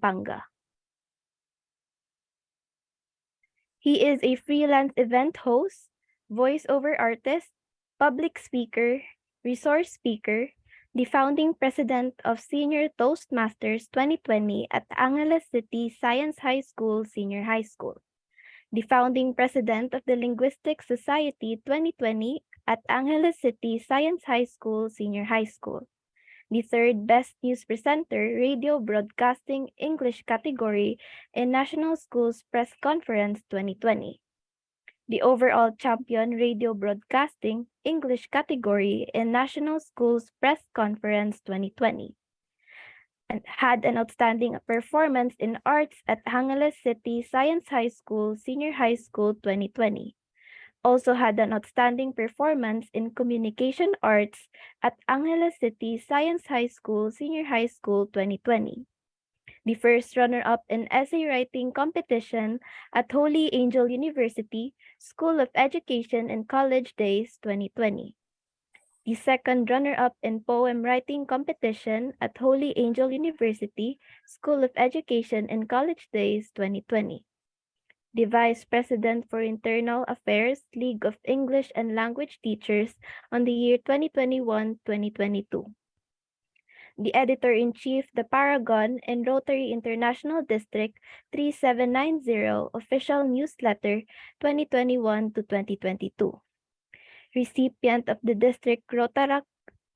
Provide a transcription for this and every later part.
Pampanga. He is a freelance event host, voiceover artist, public speaker, resource speaker, the founding president of Senior Toastmasters 2020 at Angeles City Science High School Senior High School, the founding president of the Linguistic Society 2020 at Angeles City Science High School Senior High School, the third best news presenter radio broadcasting English category in National Schools Press Conference 2020, the overall champion radio broadcasting English category in National Schools Press Conference 2020, and had an outstanding performance in arts at Angeles City Science High School Senior High School 2020. Also had an outstanding performance in communication arts at Angeles City Science High School Senior High School 2020. The first runner-up in essay writing competition at Holy Angel University School of Education and College Days 2020. The second runner-up in poem writing competition at Holy Angel University School of Education and College Days 2020. The Vice President for Internal Affairs, League of English and Language Teachers on the year 2021-2022. The Editor-in-Chief, The Paragon and Rotary International District 3790 Official Newsletter 2021-2022. Recipient of the District Rotaract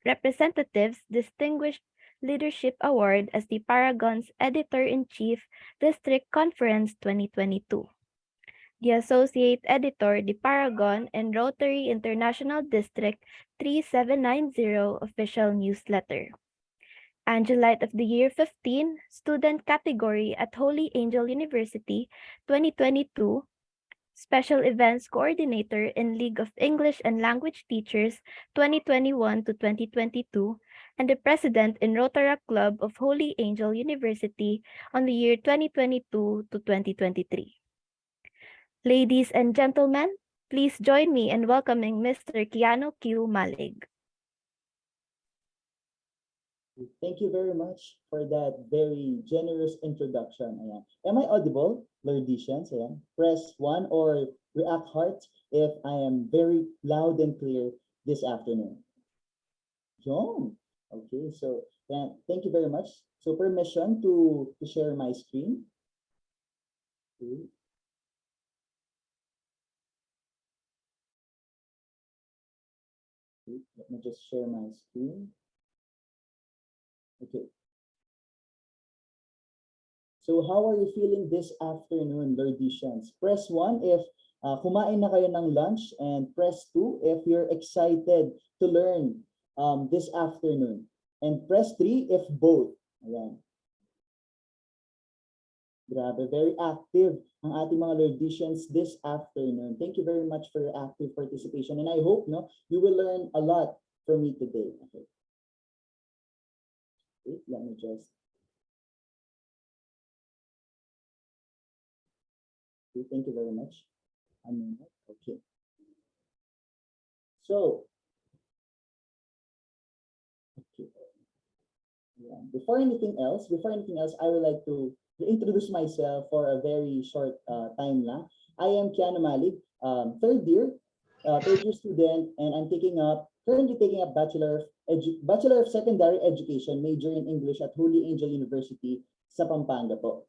Representatives Distinguished Leadership Award as the Paragon's Editor-in-Chief District Conference 2022. The Associate Editor, The Paragon and Rotary International District 3790 Official Newsletter. Angelite of the Year 15, Student Category at Holy Angel University 2022, Special Events Coordinator in League of English and Language Teachers 2021-2022, and the President in Rotaract Club of Holy Angel University on the year 2022-2023. Ladies and gentlemen, please join me in welcoming Mr. Keanu Q. Malig. Thank you very much for that very generous introduction. Ayan. Am I audible, Lourdesians? Ayan. Press 1 or react heart if I am very loud and clear this afternoon. John. Okay, so thank you very much. So permission to share my screen. Okay. Let me just share my screen. Okay. So how are you feeling this afternoon, Lourdesians? Press 1 if kumain na kayo ng lunch, and press 2 if you're excited to learn this afternoon. And press 3 if both. Ayan. Grabe, very active ang ating mga Lourdesians this afternoon. Thank you very much for your active participation. And I hope you will learn a lot from me today. Okay. Wait, let me just. Okay, thank you very much. Okay. So, okay. Yeah. Before anything else, I would like to introduce myself for a very short time lang. I am Keanu Malig, third year student, and I'm currently taking up Bachelor of Secondary Education, major in English at Holy Angel University sa Pampanga po.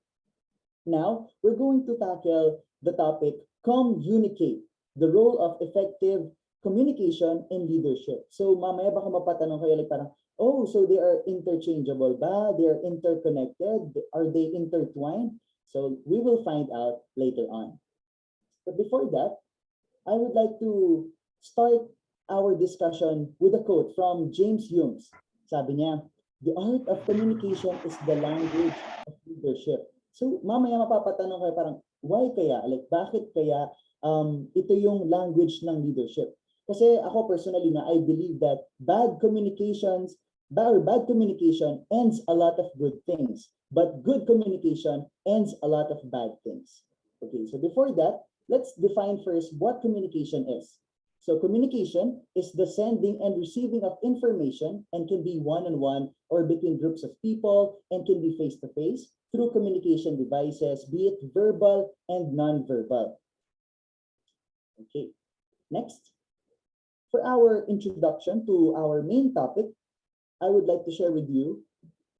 Now, we're going to tackle the topic Comm-YOU-nicate, the role of effective communication and leadership. So mamaya baka mapatanong kayo like parang, oh, so they are interchangeable ba? They are interconnected? Are they intertwined? So we will find out later on. But before that, I would like to start our discussion with a quote from James Hume. Sabi niya, the art of communication is the language of leadership. So mamaya mapapatanong kayo parang, why kaya? Like, bakit kaya ito yung language ng leadership? Kasi ako personally I believe that bad communication ends a lot of good things, but good communication ends a lot of bad things. Okay, so before that, let's define first what communication is. So communication is the sending and receiving of information and can be one-on-one or between groups of people and can be face-to-face through communication devices, be it verbal and non-verbal. Okay, next. For our introduction to our main topic, I would like to share with you,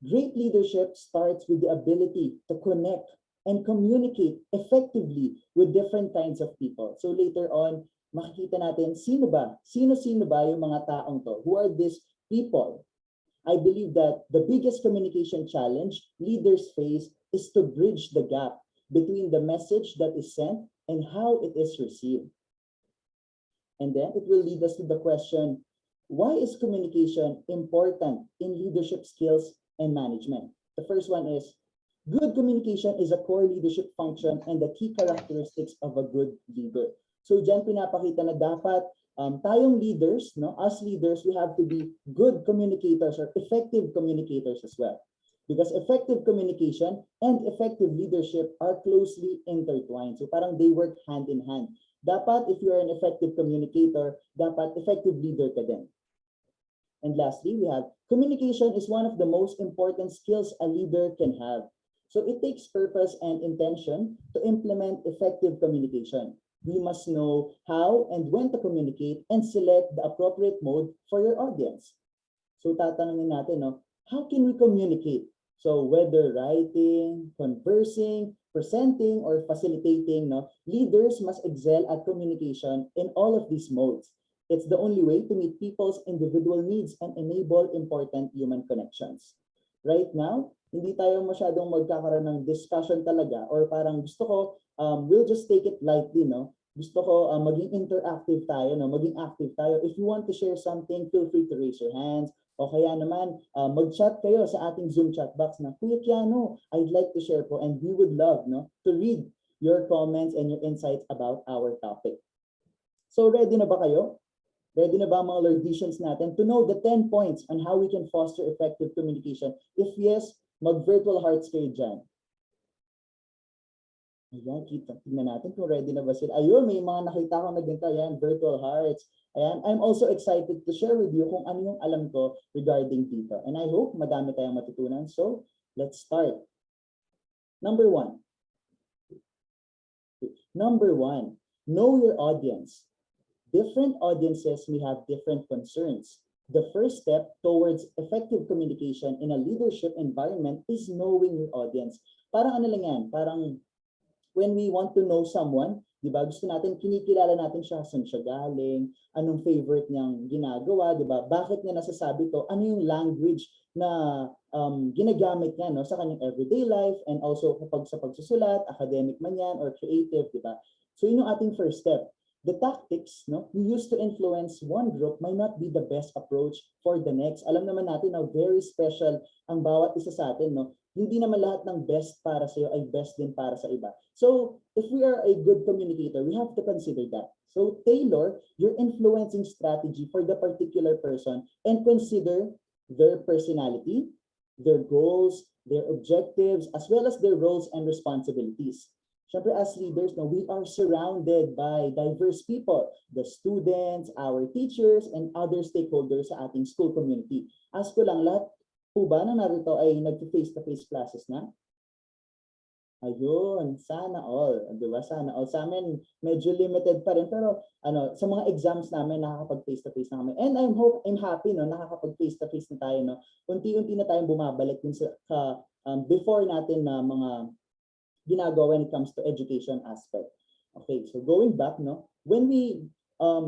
great leadership starts with the ability to connect and communicate effectively with different kinds of people. So later on, makikita natin sino ba yung mga taong to? Who are these people? I believe that the biggest communication challenge leaders face is to bridge the gap between the message that is sent and how it is received. And then it will lead us to the question, why is communication important in leadership skills and management? The first one is, good communication is a core leadership function and the key characteristics of a good leader. So dyan pinapakita na dapat tayong leaders, as leaders, we have to be good communicators or effective communicators as well. Because effective communication and effective leadership are closely intertwined. So parang they work hand in hand. Dapat if you are an effective communicator, dapat effective leader ka din. And lastly, we have communication is one of the most important skills a leader can have. So it takes purpose and intention to implement effective communication. We must know how and when to communicate and select the appropriate mode for your audience. So tatanungin natin, how can we communicate? So whether writing, conversing, presenting, or facilitating, leaders must excel at communication in all of these modes. It's the only way to meet people's individual needs and enable important human connections. Right now, hindi tayo masyadong magkakaroon ng discussion talaga or parang gusto ko, we'll just take it lightly, Gusto ko maging interactive tayo, maging active tayo. If you want to share something, feel free to raise your hands. O kaya naman, mag-chat kayo sa ating Zoom chat box na, Kuya Kiano, I'd like to share po and we would love to read your comments and your insights about our topic. So ready na ba kayo? Ready na ba mga Lourdesians natin to know the 10 points on how we can foster effective communication? If yes, mag-virtual hearts kayo dyan. Ayan, tignan natin kung ready na ba sila. Ayun, may mga nakita ko na ganito. Ayan, virtual hearts. Ayan, I'm also excited to share with you kung ano yung alam ko regarding dito. And I hope madami tayong matutunan. So, let's start. Number one, know your audience. Different audiences may have different concerns. The first step towards effective communication in a leadership environment is knowing your audience. Parang ano lang yan, parang when we want to know someone, di ba, gusto natin, kinikilala natin siya, saan siya galing, anong favorite niyang ginagawa, di ba, bakit niya nasasabi to, ano yung language na ginagamit niya sa kanyang everyday life, and also kapag sa pagsusulat, academic man yan, or creative, di ba. So yun yung ating first step. The tactics we use to influence one group might not be the best approach for the next. Alam naman natin na very special ang bawat isa sa atin, Hindi naman lahat ng best para sa iyo ay best din para sa iba. So, if we are a good communicator, we have to consider that. So, tailor your influencing strategy for the particular person and consider their personality, their goals, their objectives, as well as their roles and responsibilities. Siyempre, as leaders, we are surrounded by diverse people, the students, our teachers, and other stakeholders sa ating school community. Ask ko lang, lahat po ba na narito ay nag-face-to-face classes na? Ayun, sana all. Di ba? Sana all. Sa amin, medyo limited pa rin. Pero sa mga exams namin, nakakapag-face-to-face na kami. And I'm happy, nakakapag-face-to-face na tayo. Unti-unti na tayong bumabalik dun sa before natin na mga ginagawa when it comes to education aspect. Okay, so going back, when we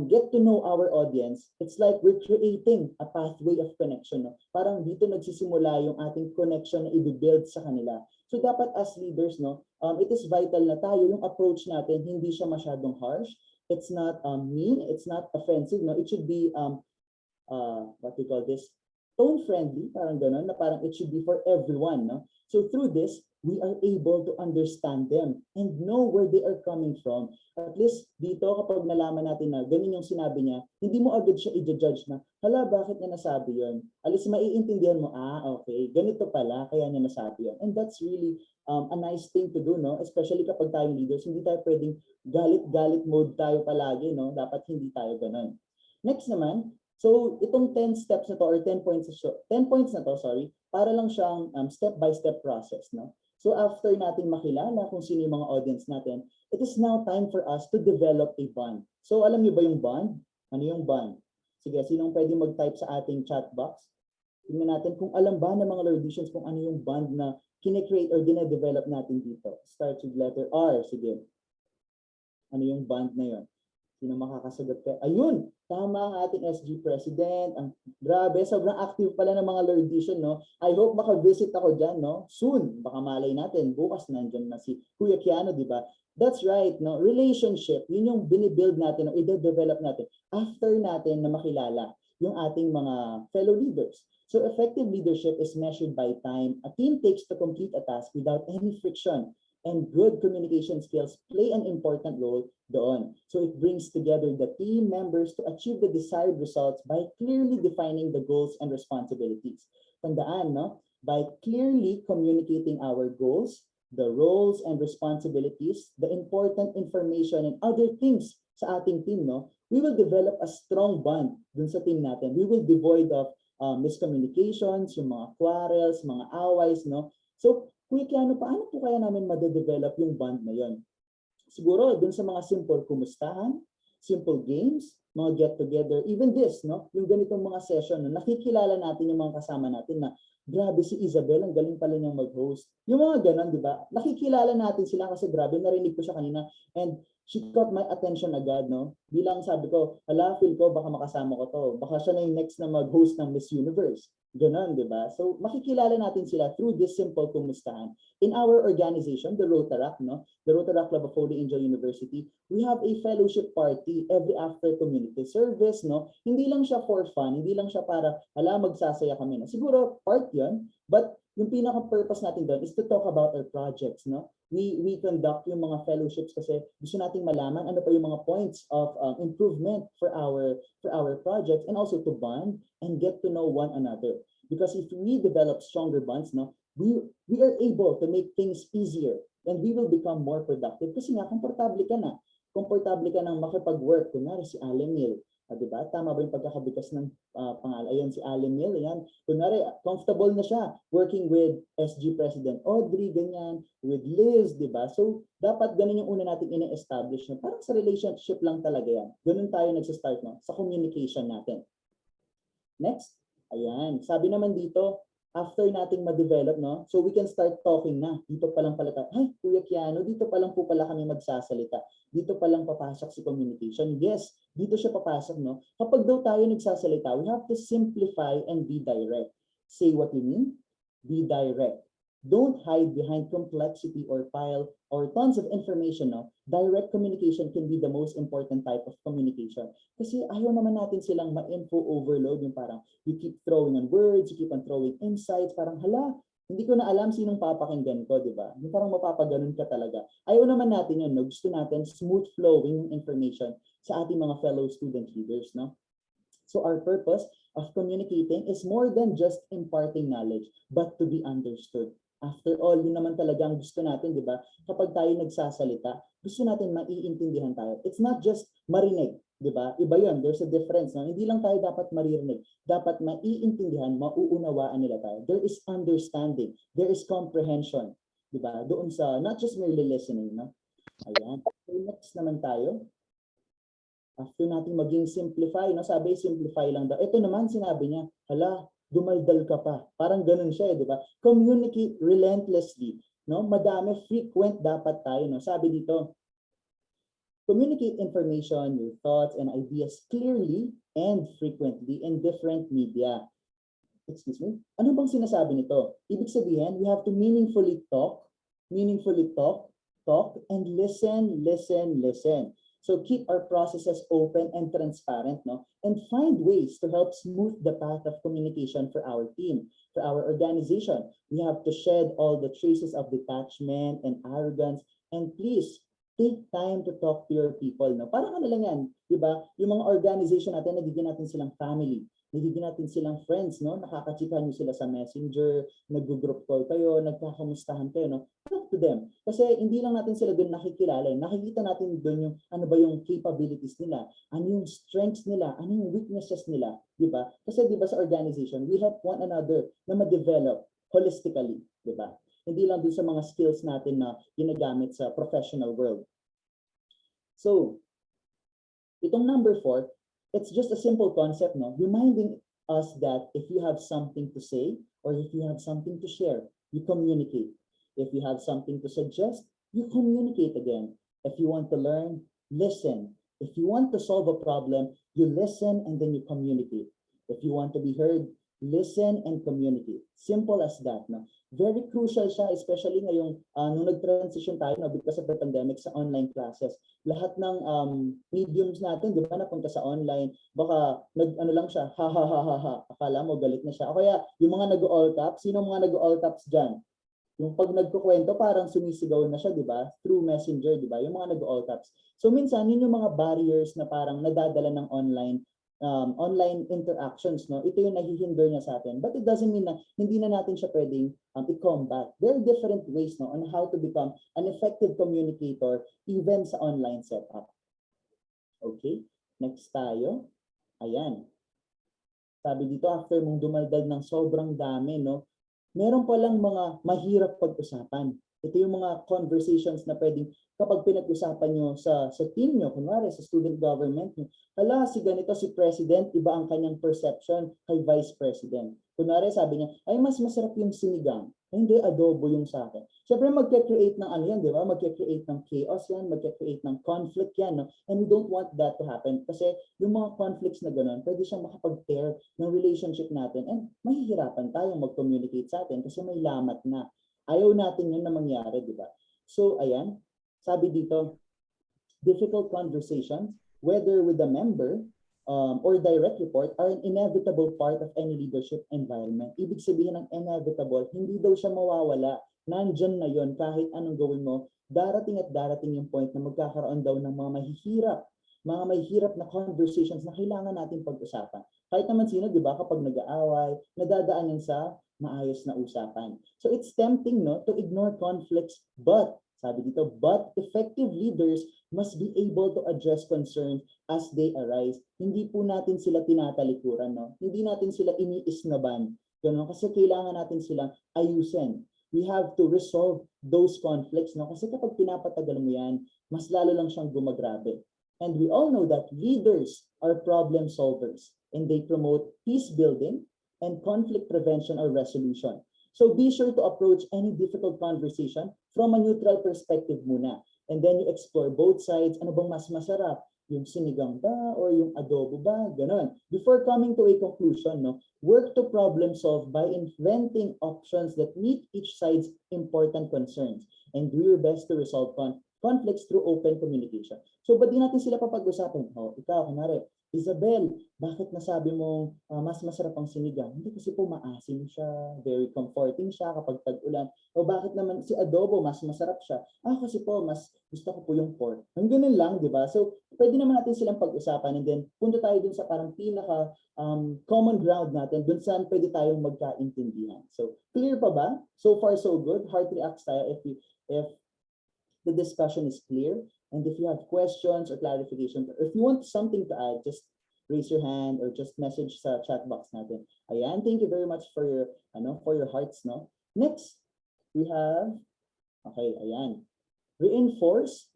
get to know our audience, it's like we're creating a pathway of connection. Parang dito nagsisimula yung ating connection na i-build sa kanila. So dapat as leaders, it is vital na tayo, yung approach natin, hindi siya masyadong harsh. It's not mean, it's not offensive. It should be, what we call this, tone-friendly, parang gano'n, na parang it should be for everyone, no? So through this, we are able to understand them and know where they are coming from. At least dito, kapag nalaman natin na ganun yung sinabi niya, hindi mo agad siya i-judge na, hala, bakit niya nasabi yun? At least maiintindihan mo, okay, ganito pala, kaya niya nasabi yun. And that's really a nice thing to do, no? Especially kapag tayong leaders, hindi tayo pwedeng galit-galit mode tayo palagi, no? Dapat hindi tayo ganun. Next naman, so itong 10 steps na to or 10 points na to, sorry, para lang siyang step-by-step process, no? So after natin makilala kung sino yung mga audience natin, it is now time for us to develop a bond. So alam niyo ba yung bond? Ano yung bond? Sige, sinong pwede mag-type sa ating chat box? Tingnan natin kung alam ba ng mga Lourdesians kung ano yung bond na kine-create or dine-develop natin dito. Starts with letter R. Sige. Ano yung bond na yun? Sino makakasagot ka? Ayun! Tama ang ating SG President. Ang grabe, sobrang active pala ng mga Lourdesian, no? I hope maka-visit ako dyan, no? Soon. Baka malay natin. Bukas nandyan na si Kuya Kiano, di ba? That's right, no? Relationship, yun yung binibuild natin, o i-develop natin after natin na makilala yung ating mga fellow leaders. So effective leadership is measured by time a team takes to complete a task without any friction. And good communication skills play an important role doon. So it brings together the team members to achieve the desired results by clearly defining the goals and responsibilities. Tandaan, no? By clearly communicating our goals, the roles and responsibilities, the important information and other things sa ating team, no? We will develop a strong bond dun sa team natin. We will devoid of miscommunications, yung mga quarrels, mga aways, no? So, Kuya Kiano, paano po kaya namin madedevelop yung bond na yon? Siguro, dun sa mga simple kumustahan, simple games, mga get-together, even this, no? Yung ganitong mga session, no? Nakikilala natin yung mga kasama natin na, grabe si Isabel, ang galing pala niyang mag-host. Yung mga ganon, di ba? Nakikilala natin sila kasi grabe, narinig ko siya kanina. And she caught my attention agad, no? Bilang sabi ko, hala, feel ko, baka makasama ko to. Baka siya na yung next na mag-host ng Miss Universe. Ganon, di ba? So, makikilala natin sila through this simple kumustahan. In our organization, the Rotaract, no? The Rotaract Club of Holy Angel University, we have a fellowship party every after community service, no? Hindi lang siya for fun, hindi lang siya para, hala, magsasaya kami na. Siguro, part yun, but yung pinaka-purpose natin doon is to talk about our projects, no? We conduct yung mga fellowships kasi gusto nating malaman ano pa yung mga points of improvement for our projects and also to bond and get to know one another. Because if we develop stronger bonds, no, we are able to make things easier and we will become more productive kasi nga komportable ka na. Komportable ka nang makipag-work. Kunwari si Alemil, diba? Tama ba yung pagkakabigas ng pangalan? Ayan, si Alemil, ayan. Kunwari, comfortable na siya working with SG President Audrey, ganyan, with Liz, diba? So, dapat ganun yung una natin ina-establish. Parang sa relationship lang talaga yan. Ganun tayo nagsistart, no? Sa communication natin. Next, ayan. Sabi naman dito, after nating ma-develop, no? So we can start talking na. Dito pa lang pala tayo, ay, Kuya Kiano, dito pa lang po pala kami magsasalita. Dito pa lang papasok si communication. Yes, dito siya papasok, no? Kapag daw tayo nagsasalita, we have to simplify and be direct. Say what you mean, be direct. Don't hide behind complexity or pile or tons of information, no? Direct communication can be the most important type of communication. Kasi ayaw naman natin silang ma-info overload, yung parang you keep throwing on words, you keep on throwing insights, parang hala, hindi ko na alam sinong papakinggan ko, di ba? Yung parang mapapaganon ka talaga. Ayaw naman natin yun, no? Gusto natin smooth flowing yung information sa ating mga fellow student leaders, no? So our purpose of communicating is more than just imparting knowledge, but to be understood. After all, yun naman talaga ang gusto natin, di ba? Kapag tayo nagsasalita, gusto natin maiintindihan tayo. It's not just marinig, di ba? Iba yun, there's a difference. No? Hindi lang tayo dapat maririnig. Dapat maiintindihan, mauunawaan nila tayo. There is understanding, there is comprehension, di ba? Doon sa, not just merely listening, no? Ayan. So next naman tayo. After natin maging simplify, no? Sabi, simplify lang daw. Ito naman, sinabi niya, hala, dumaldal ka pa. Parang ganun siya, di ba? Communicate relentlessly, no? Madami, frequent dapat tayo, no? Sabi dito, communicate information, your thoughts and ideas clearly and frequently in different media. Excuse me? Ano bang sinasabi nito? Ibig sabihin, we have to meaningfully talk, and listen. So keep our processes open and transparent, no? And find ways to help smooth the path of communication for our team, for our organization. We have to shed all the traces of detachment and arrogance. And please, take time to talk to your people, no? Parang ano lang yan, di ba? Yung mga organization natin, nagiging natin silang family. Nagiging natin silang friends, no? Nakakachikahan nyo sila sa messenger, nag-group call kayo, nagkakamustahan kayo, no? Talk to them. Kasi hindi lang natin sila doon nakikilala. Nakikita natin doon yung ano ba yung capabilities nila, ano yung strengths nila, ano yung weaknesses nila, di ba? Kasi di ba sa organization, we help one another na ma-develop holistically, di ba? Hindi lang doon sa mga skills natin na ginagamit sa professional world. So, itong number 4, it's just a simple concept, no? Reminding us that if you have something to say or if you have something to share, you communicate. If you have something to suggest, you communicate again. If you want to learn, listen. If you want to solve a problem, you listen and then you communicate. If you want to be heard, listen and communicate. Simple as that, no? Very crucial siya, especially ngayong nung nag-transition tayo, no, because of the pandemic sa online classes. Lahat ng mediums natin, di ba, napunta sa online, baka ano lang siya, ha ha ha ha ha, akala mo galit na siya. O kaya yung mga nag-all caps, sino mga nag-all caps dyan? Yung pag nagkukwento, parang sumisigaw na siya, di ba? Through messenger, di ba? Yung mga nag-all caps. So minsan, yun yung mga barriers na parang nadadala ng online interactions, no? Ito yung nahihinder niya sa atin. But it doesn't mean na hindi na natin siya pwedeng i-combat. There are different ways, no, on how to become an effective communicator even sa online setup. Okay, next tayo. Ayan. Sabi dito, after mong dumaldal ng sobrang dami, no, meron palang mga mahirap pag-usapan. Ito yung mga conversations na pwedeng kapag pinag-usapan nyo sa team nyo, kunwari sa student government nyo, hala, si ganito, si president, iba ang kanyang perception kay vice president. Kunwari, sabi niya, ay mas masarap yung sinigang. Ay, hindi, adobo yung sa akin. Siyempre, magka-create ng ano yan, di ba? Magka-create ng chaos yan, magka-create ng conflict yan, no? And we don't want that to happen kasi yung mga conflicts na gano'n, pwede siyang makapag-tear ng relationship natin and mahihirapan tayong mag-communicate sa atin kasi may lamat na. Ayaw natin yun na mangyari, di ba? So, ayan, sabi dito, difficult conversations, whether with a member or direct report, are an inevitable part of any leadership environment. Ibig sabihin ng inevitable, hindi daw siya mawawala. Nandyan na yon kahit anong gawin mo, darating at darating yung point na magkakaroon daw ng mga mahihirap na conversations na kailangan natin pag-usapan. Kahit naman sino, di ba, kapag nag-aaway, nadadaan yan sa maayos na usapan. So it's tempting, no, to ignore conflicts, but sabi dito, but effective leaders must be able to address concerns as they arise. Hindi po natin sila tinatalikuran, no? Hindi natin sila iniisnaban. Ganun, kasi kailangan natin silang ayusin. We have to resolve those conflicts, no? Kasi kapag pinapatagal mo yan, mas lalo lang siyang gumagrabe. And we all know that leaders are problem solvers and they promote peace building and conflict prevention or resolution. So be sure to approach any difficult conversation from a neutral perspective muna. And then you explore both sides. Ano bang mas masarap? Yung sinigang ba or yung adobo ba? Ganon. Before coming to a conclusion, no, work to problem solve by inventing options that meet each side's important concerns. And do your best to resolve conflicts through open communication. So, ba't di natin sila papag-usapan? Oh, ikaw, kunwari, Isabel, bakit nasabi mo mas masarap ang sinigang? Hindi kasi po maasim siya, very comforting siya kapag tag-ulan. O bakit naman si adobo mas masarap siya? Kasi po mas gusto ko po yung pork. Ang ganun lang, di ba? So, pwede naman natin silang pag-usapan and then punta tayo dun sa parang pinaka common ground natin, dun saan pwede tayong magkaintindihan. So, clear pa ba? So far, so good. Heart reacts tayo if the discussion is clear. And if you have questions or clarification, or if you want something to add, just raise your hand or just message sa chat box natin. Ayan, thank you very much for your hearts, no? Next, we have, okay, ayan. Reinforce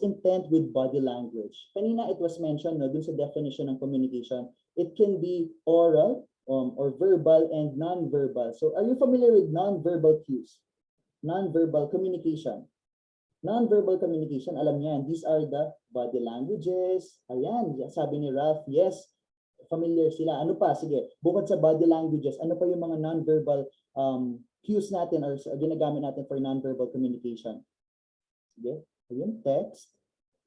intent with body language. Kanina it was mentioned, no, dun sa definition ng communication, it can be oral or verbal and non-verbal. So are you familiar with non-verbal cues? Non-verbal communication. Non-verbal communication, alam niyo yan, these are the body languages. Ayan, sabi ni Ralph, yes, familiar sila. Ano pa? Sige, bukod sa body languages, ano pa yung mga non-verbal cues natin or ginagamit natin for non-verbal communication? Sige, ayun, text,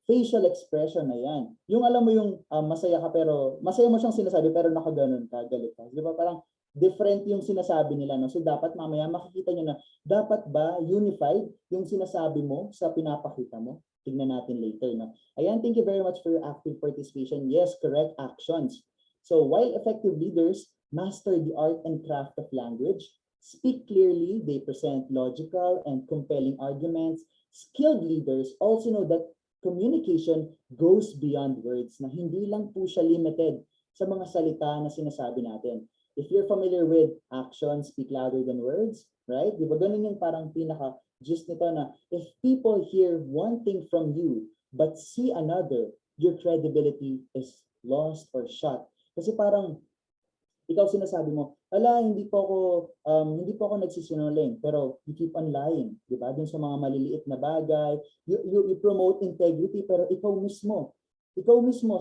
facial expression na yan. Yung alam mo yung masaya ka pero, masaya mo siyang sinasabi pero nakaganon ka, galit ka. Di ba? Parang different yung sinasabi nila. No? So dapat mamaya makikita nyo na dapat ba unified yung sinasabi mo sa pinapakita mo? Tignan natin later. No? Ayan, thank you very much for your active participation. Yes, correct actions. So while effective leaders master the art and craft of language, speak clearly, they present logical and compelling arguments. Skilled leaders also know that communication goes beyond words, na hindi lang po siya limited sa mga salita na sinasabi natin. If you're familiar with actions speak louder than words, right? Di ba ganun yung parang pinaka-gist nito na if people hear one thing from you but see another, your credibility is lost or shot. Kasi parang ikaw sinasabi mo, hindi po ako nagsisinungaling, pero you keep on lying, di ba? Dun sa mga maliliit na bagay, you promote integrity, pero ikaw mismo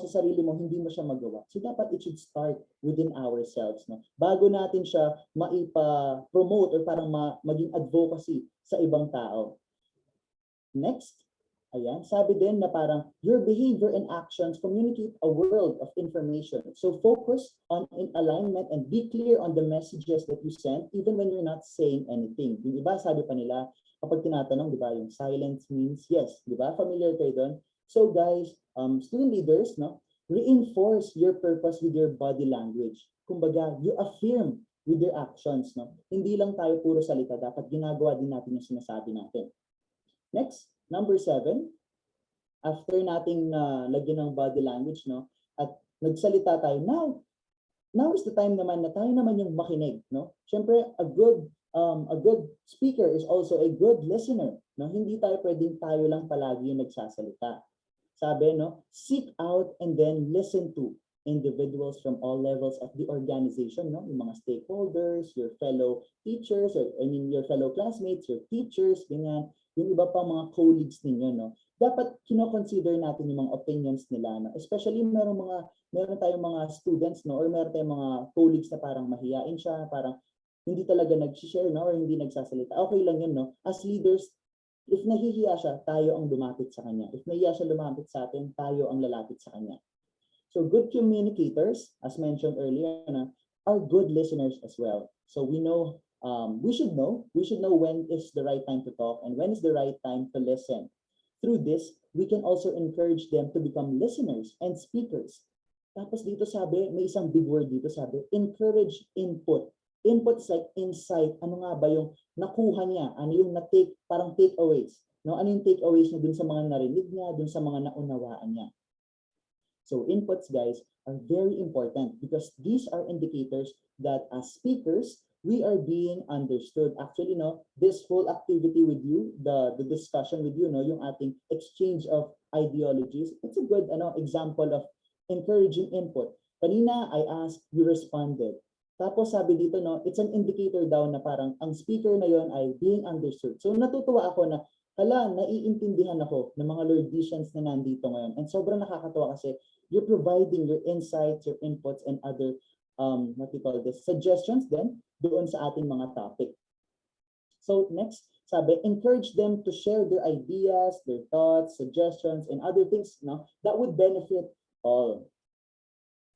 sa sarili mo, hindi mo siya magawa. So dapat it should start within ourselves, no? Bago natin siya maipa-promote or parang maging advocacy sa ibang tao. Next. Ayan, sabi din na parang your behavior and actions communicate a world of information. So focus on in alignment and be clear on the messages that you send even when you're not saying anything. Yung iba sabi pa nila, kapag tinatanong, di ba, yung silence means yes. Di ba? Familiar kayo doon? So guys, student leaders, no, reinforce your purpose with your body language. Kumbaga, you affirm with your actions. No? Hindi lang tayo puro salita, dapat ginagawa din natin yung sinasabi natin. Next. Number 7, after nating lagyan ng body language, no, at nagsalita tayo, now is the time naman na tayo naman yung makinig, no? Siyempre, a good speaker is also a good listener, no? Hindi tayo pwedeng tayo lang palagi yung nagsasalita. Sabi, no, seek out and then listen to individuals from all levels of the organization, no? Yung mga stakeholders, your fellow teachers, your fellow classmates, your teachers, ganyan. Yung iba pang mga colleagues ninyo, no? Dapat kino-consider natin yung mga opinions nila, no? Especially meron tayong mga students, no? Or meron tayong mga colleagues na parang mahiyain siya, parang hindi talaga nag-share, no? Or hindi nagsasalita. Okay lang yun, no? As leaders, if nahihiya siya, tayo ang lumapit sa kanya. If nahihiya siya lumapit sa atin, tayo ang lalapit sa kanya. So good communicators, as mentioned earlier, are good listeners as well. So we should know when is the right time to talk and when is the right time to listen. Through this, we can also encourage them to become listeners and speakers. Tapos dito sabi, may isang big word dito sabi, encourage input. Input is like insight. Ano nga ba yung nakuha niya? Ano yung parang takeaways? No? Ano yung takeaways niya dun sa mga narinig niya, dun sa mga naunawaan niya? So inputs, guys, are very important because these are indicators that as speakers, we are being understood. Actually, no, this whole activity with you, the discussion with you, no, yung ating exchange of ideologies, it's a good example of encouraging input. Kanina, I asked, you responded. Tapos sabi dito, no, it's an indicator daw na parang ang speaker na yon ay being understood. So natutuwa ako na, naiintindihan ako ng mga Lourdesians na nandito ngayon. And sobrang nakakatawa kasi you're providing your insights, your inputs, and other suggestions then doon sa ating mga topic. So next, sabi, encourage them to share their ideas, their thoughts, suggestions, and other things, no, that would benefit all.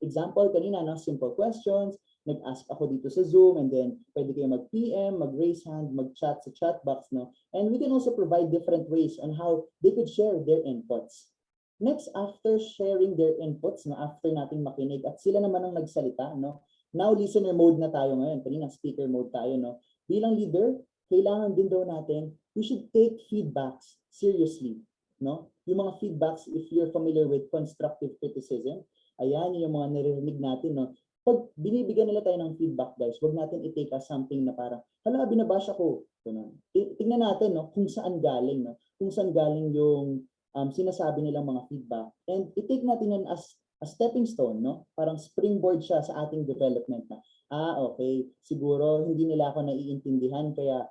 Example, kanina, no, simple questions, nag-ask ako dito sa Zoom, and then pwede kayo mag-PM, mag-raise hand, mag-chat sa chat box, no? And we can also provide different ways on how they could share their inputs. Next, after sharing their inputs, no, after nating makinig, at sila naman ang nagsalita, no? Now, listener mode na tayo ngayon. Kanina, speaker mode tayo, no? Bilang leader, kailangan din daw natin, we should take feedbacks seriously, no? Yung mga feedbacks, if you're familiar with constructive criticism, ayan, yung mga naririnig natin, no? Pag binibigyan nila tayo ng feedback, guys, huwag natin i-take as something na parang, binabasa ko. Tingnan natin, no, kung saan galing, no? Kung saan galing yung sinasabi nilang mga feedback. And i-take natin yan as a stepping stone, no? Parang springboard siya sa ating development na, okay, siguro hindi nila ako naiintindihan, kaya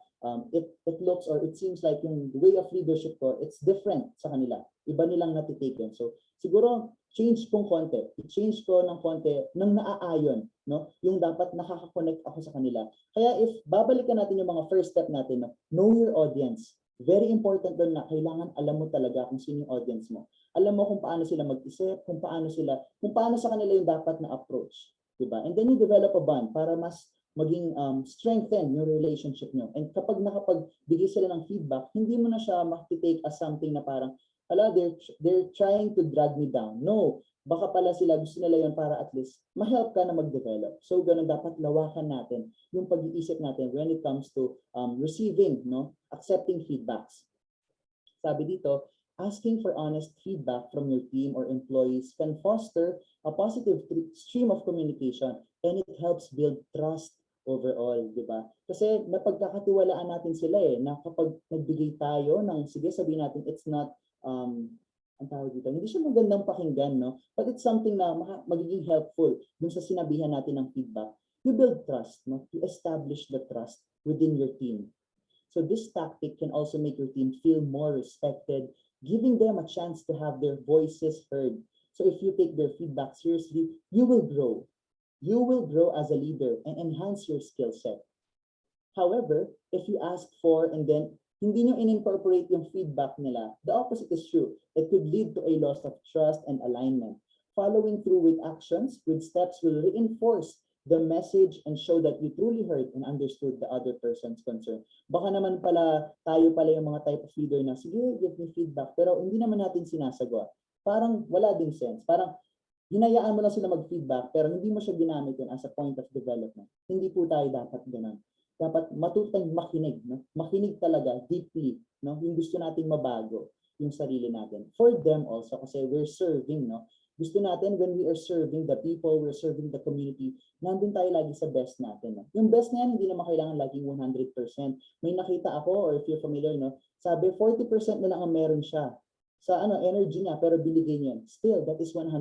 it looks or it seems like yung way of leadership ko, it's different sa kanila. Iba nilang natitake yun. So, siguro, change kong konti. I-change ko ng konti nang naaayon, no? Yung dapat nakaka-connect ako sa kanila. Kaya if babalikan natin yung mga first step natin, no? Know your audience. Very important doon na kailangan alam mo talaga kung sino yung audience mo. Alam mo kung paano sila mag-isip, kung paano sa kanila yung dapat na approach, 'di ba? And then you develop a bond para mas maging strengthen yung relationship nyo. And kapag nakapagbigay sila ng feedback, hindi mo na siya makikitake as something na parang, they're trying to drag me down. No, baka pala sila gusto nila yun para at least ma-help ka na mag-develop. So ganun, dapat lawakan natin yung pag-iisip natin when it comes to receiving, no, accepting feedbacks. Sabi dito, asking for honest feedback from your team or employees can foster a positive stream of communication, and it helps build trust overall, di ba? Kasi napagkakatiwalaan natin sila na kapag nagbigay tayo ng, sige sabihin natin, it's not, ang tawag dito, hindi siya magandang pakinggan, no? But it's something na magiging helpful dun sa sinabihan natin ng feedback. You build trust, no? You establish the trust within your team. So this tactic can also make your team feel more respected, giving them a chance to have their voices heard. So if you take their feedback seriously, you will grow. You will grow as a leader and enhance your skill set. However, if you ask for and then hindi nyo in-incorporate yung feedback nila, the opposite is true. It could lead to a loss of trust and alignment. Following through with actions, with steps will reinforce the message and show that you truly heard and understood the other person's concern. Baka naman tayo pala yung mga type of leader na, sige, give me feedback, pero hindi naman natin sinasagawa. Parang wala ding sense. Parang hinayaan mo lang sila mag-feedback, pero hindi mo siya ginamit yun as a point of development. Hindi po tayo dapat ganun. Dapat matutang makinig, no? Makinig talaga, deeply, no? Yung gusto nating mabago yung sarili natin. For them also, kasi we're serving, no? Gusto natin, when we are serving the people, we're serving the community, nandun tayo lagi sa best natin. No? Yung best na yan, hindi naman kailangan laging 100%. May nakita ako, or if you're familiar, no? Sabi, 40% na lang ang meron siya sa energy niya, pero binigay niya. Still, that is 100%.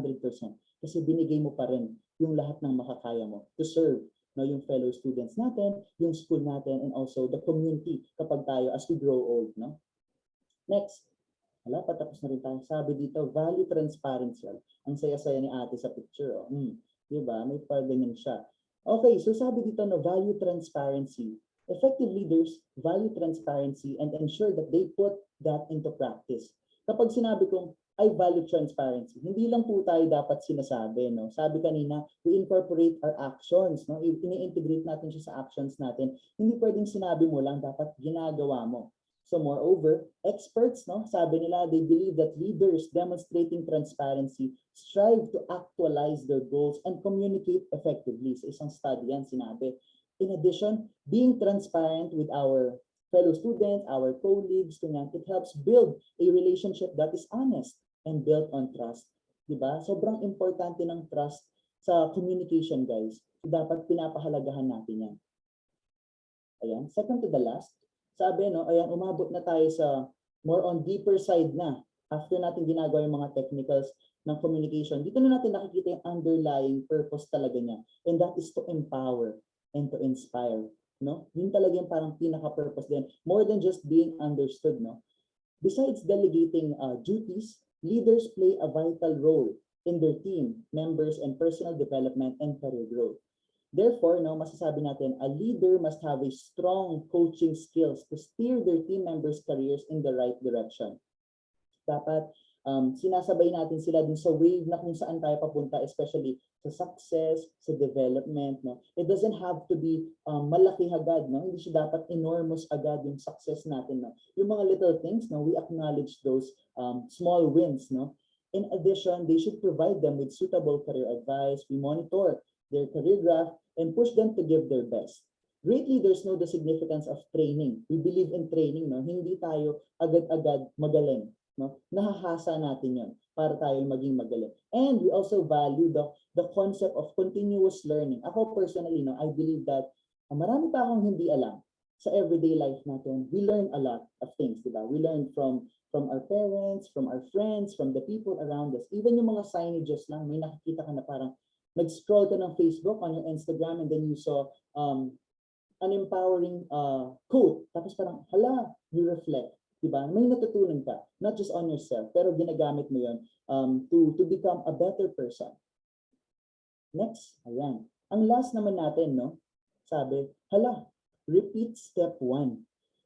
Kasi binigay mo pa rin yung lahat ng makakaya mo to serve, no, yung fellow students natin, yung school natin, and also the community kapag tayo as we grow old. No? Next, patapos na rin tayo. Sabi dito, value transparency. Ang saya-saya ni ate sa picture. Oh. Diba? May ganyan siya. Okay, so sabi dito, no, value transparency. Effective leaders value transparency and ensure that they put that into practice. Kapag sinabi kong, I value transparency, hindi lang po tayo dapat sinasabi, no? Sabi kanina, we incorporate our actions, no? Ini-integrate natin siya sa actions natin. Hindi pwedeng sinabi mo lang, dapat ginagawa mo. So moreover, experts, no? Sabi nila, they believe that leaders demonstrating transparency strive to actualize their goals and communicate effectively. Sa isang study yan sinabi. In addition, being transparent with our fellow students, our colleagues, it helps build a relationship that is honest and built on trust. Diba? Sobrang importante ng trust sa communication, guys. So, dapat pinapahalagahan natin yan. Ayan, second to the last. Sabi, no, ayan, umabot na tayo sa more on deeper side na. After natin ginagawa yung mga technicals ng communication, dito na natin nakikita yung underlying purpose talaga niya. And that is to empower and to inspire. No? Yun talaga yung parang pinaka-purpose din. More than just being understood, no? Besides delegating duties, leaders play a vital role in their team, members, and personal development and career growth. Therefore, no, masasabi natin, a leader must have a strong coaching skills to steer their team members' careers in the right direction. Dapat sinasabay natin sila dun sa wave na kung saan tayo papunta, especially sa success, sa development. No? It doesn't have to be malaki agad. No? Hindi siya dapat enormous agad yung success natin. No? Yung mga little things, no? We acknowledge those small wins. No? In addition, they should provide them with suitable career advice. We monitor their career graph and push them to give their best. Great leaders know the significance of training. We believe in training. No? Hindi tayo agad-agad magaling. No? Nahahasa natin yon para tayo maging magaling. And we also value the concept of continuous learning. Ako personally, no, I believe that marami pa akong hindi alam sa everyday life natin. We learn a lot of things, diba? We learn from our parents, from our friends, from the people around us. Even yung mga signages lang, may nakikita ka na parang nag-scroll ka ng Facebook, on your Instagram, and then you saw an empowering quote. Tapos parang, hala, you reflect. Diba? May natutunan ka, not just on yourself, pero ginagamit mo yun to become a better person. Next, ayan. Ang last naman natin, no? Sabi, hala, repeat step 1.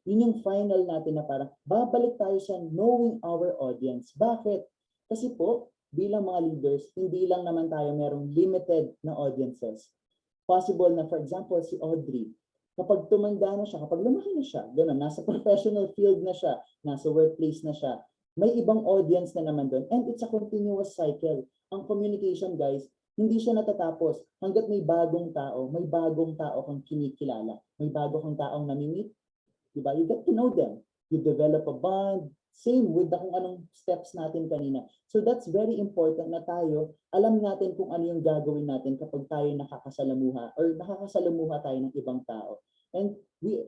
Yun yung final natin na parang babalik tayo sa knowing our audience. Bakit? Kasi po, bilang mga leaders, hindi lang naman tayo merong limited na audiences. Possible na, for example, si Audrey, kapag tumanda na siya, kapag lumaki na siya, gano'n, nasa professional field na siya, nasa workplace na siya, may ibang audience na naman doon. And it's a continuous cycle. Ang communication, guys, hindi siya natatapos hanggat may bagong tao kang kinikilala, may bago kang taong namimit, diba? You get to know them. You develop a bond. Same with the kung anong steps natin kanina. So that's very important na tayo, alam natin kung ano yung gagawin natin kapag tayo nakakasalamuha or nakakasalamuha tayo ng ibang tao. And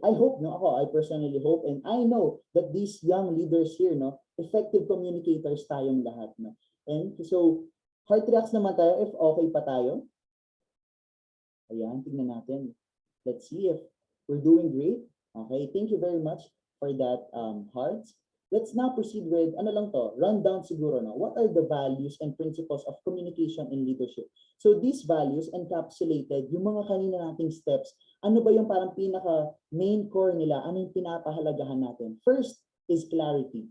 I hope, no, ako, I personally hope, and I know that these young leaders here, no, effective communicators tayong lahat, no. And so, heart reacts naman tayo if okay pa tayo. Ayan, tingnan natin. Let's see if we're doing great. Okay, thank you very much for that hearts. Let's now proceed with, ano lang to, rundown siguro, no? What are the values and principles of communication and leadership? So these values encapsulated yung mga kanina nating steps. Ano ba yung parang pinaka main core nila? Ano yung pinapahalagahan natin? First is clarity.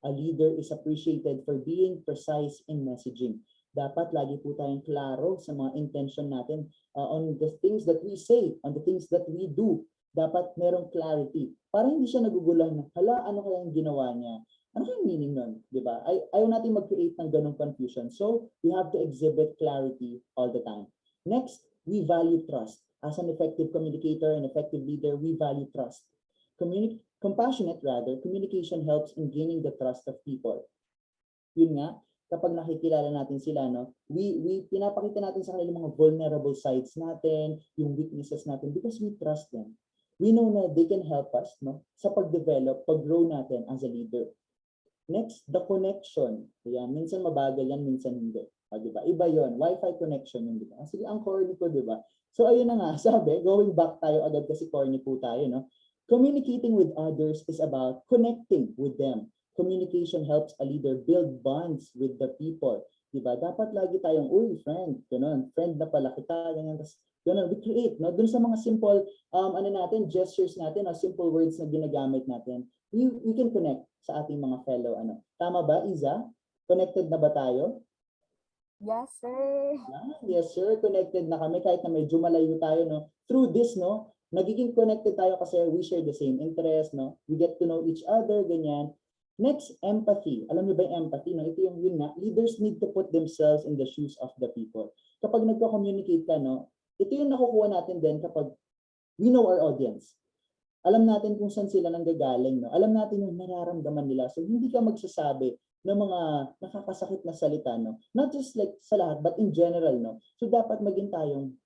A leader is appreciated for being precise in messaging. Dapat lagi po tayong klaro sa mga intention natin on the things that we say, on the things that we do. Dapat merong clarity. Para hindi siya nagugulan na, hala, ano kaya yung ginawa niya? Ano kaya yung meaning nun? Diba? Ayaw natin mag-create ng ganong confusion. So, we have to exhibit clarity all the time. Next, we value trust. As an effective communicator and effective leader, we value trust. Compassionate rather, communication helps in gaining the trust of people. Yun nga, kapag nakikilala natin sila, no, we pinapakita natin sa kanila mga vulnerable sides natin, yung weaknesses natin, because we trust them. We know na they can help us, no, sa pag-develop, pag-grow natin as a leader. Next, the connection. Ayan, minsan mabagal yan, minsan hindi. Diba? Iba yon, Wi-Fi connection yun, diba? Sige, ang corny ko, diba? So, ayun na nga, sabi, going back tayo agad kasi corny po tayo, no? Communicating with others is about connecting with them. Communication helps a leader build bonds with the people. Diba? Dapat lagi tayong, uy, friend, ganun, friend na pala kita, ganyan, ganun, we create, no? Dun sa mga simple, ano natin, gestures natin, o simple words na ginagamit natin, we can connect sa ating mga fellow, ano. Tama ba, Iza? Connected na ba tayo? Yes, sir. Yes, sir. Connected na kami kahit na medyo malayo tayo, no? Through this, no? Nagiging connected tayo kasi we share the same interest, no? We get to know each other, ganyan. Next, empathy. Alam niyo ba yung empathy? No? Ito yung yun nga, leaders need to put themselves in the shoes of the people. Kapag nagko-communicate ka, no? Ito yung nakukuha natin din kapag we know our audience. Alam natin kung saan sila nanggagaling, no? Alam natin yung nararamdaman nila. So, hindi ka magsasabi ng mga nakakasakit na salita, no? Not just like sa lahat, but in general, no? So, dapat maging tayong,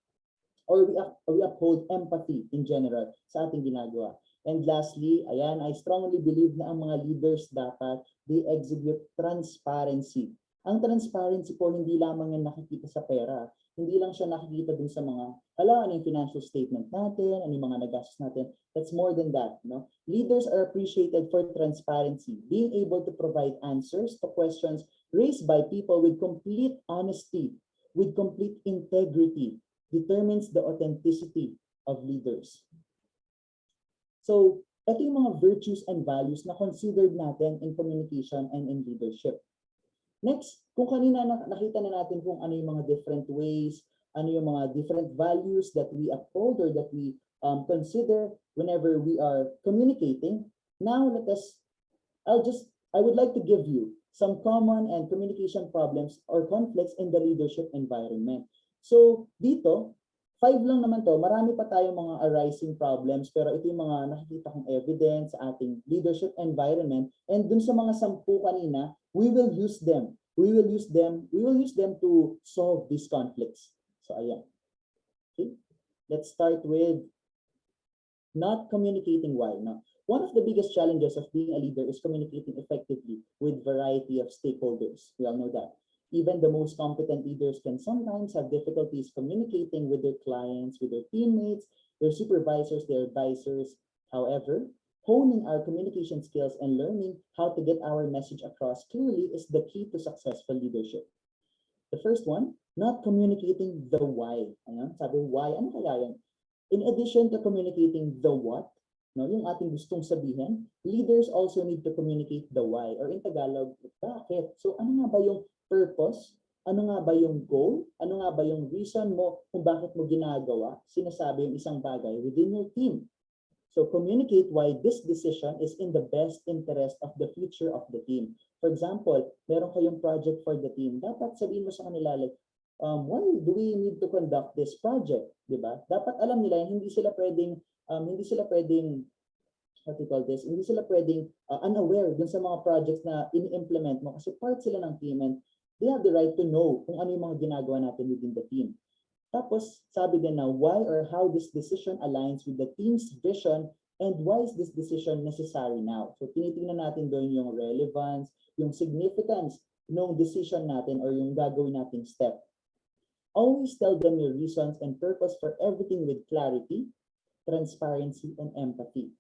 or we uphold empathy in general sa ating ginagawa. And lastly, ayan, I strongly believe na ang mga leaders dapat, they exhibit transparency. Ang transparency po, hindi lamang yung nakikita sa pera. Hindi lang siya nakikita dun sa mga, ano yung financial statement natin, ano yung mga nagastos natin. That's more than that, no? Leaders are appreciated for transparency, being able to provide answers to questions raised by people with complete honesty, with complete integrity, determines the authenticity of leaders. So, ito yung mga virtues and values na considered natin in communication and in leadership. Next, kung kanina nakita na natin kung ano yung mga different ways, ano yung mga different values that we uphold or that we consider whenever we are communicating, now I would like to give you some common and communication problems or conflicts in the leadership environment. So, dito, 5 lang naman to, marami pa tayong mga arising problems, pero ito yung mga nakikita kong evidence sa ating leadership environment, and dun sa mga 10 kanina, we will use them to solve these conflicts. So ayan. Okay. Let's start with not communicating well. Now, one of the biggest challenges of being a leader is communicating effectively with variety of stakeholders. We all know that. Even the most competent leaders can sometimes have difficulties communicating with their clients, with their teammates, their supervisors, their advisors. However, honing our communication skills and learning how to get our message across clearly is the key to successful leadership. The first one, not communicating the why. Ayan, sabi why, ano kaya yan? In addition to communicating the what, no, yung ating gustong sabihin, leaders also need to communicate the why, or in Tagalog, bakit. So ano nga ba yung purpose? Ano nga ba yung goal? Ano nga ba yung reason mo kung bakit mo ginagawa, sinasabi yung isang bagay within your team? So communicate why this decision is in the best interest of the future of the team. For example, meron kayong project for the team. Dapat sabihin mo sa kanila like, why do we need to conduct this project? Diba? Dapat alam nila hindi sila pwedeng what you call this, hindi sila pwedeng unaware dun sa mga projects na ini-implement mo kasi part sila ng team and they have the right to know kung ano yung mga ginagawa natin within the team. Tapos, sabi din na why or how this decision aligns with the team's vision and why is this decision necessary now? So, tinitingnan natin doon yung relevance, yung significance ng decision natin or yung gagawin nating step. Always tell them your reasons and purpose for everything with clarity, transparency, and empathy.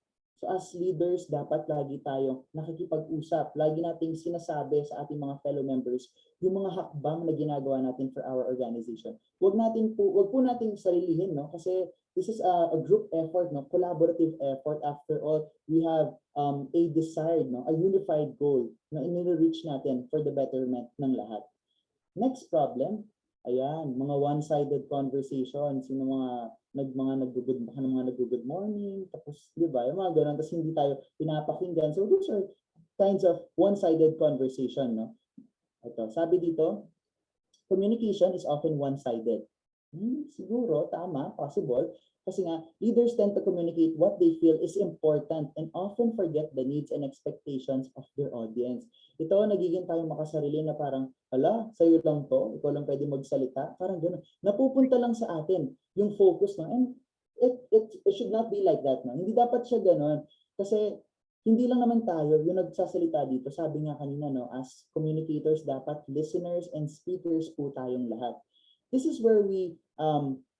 So as leaders, dapat lagi tayong nakikipag-usap. Lagi nating sinasabi sa ating mga fellow members yung mga hakbang na ginagawa natin for our organization. Wag po nating sarilihin, no? Kasi this is a group effort, no? Collaborative effort. After all, we have a desired, no? A unified goal na ini-reach natin for the betterment ng lahat. Next problem, ayan, mga one-sided conversations, yung mga nag-good morning, tapos, di ba, yung mga ganun, tapos hindi tayo pinapakinggan. So, those are kinds of one-sided conversation, no? Ito, sabi dito, communication is often one-sided. Siguro, tama, possible. Kasi nga, leaders tend to communicate what they feel is important and often forget the needs and expectations of their audience. Ito, nagiging tayong makasarili na parang, hala, sa'yo lang to, ikaw lang pwede magsalita, parang gano'n. Napupunta lang sa atin yung focus, no? And it should not be like that, no? Hindi dapat siya gano'n. Kasi hindi lang naman tayo yung nagsasalita dito. Sabi nga kanina, no, as communicators, dapat listeners and speakers po tayong lahat. This is where we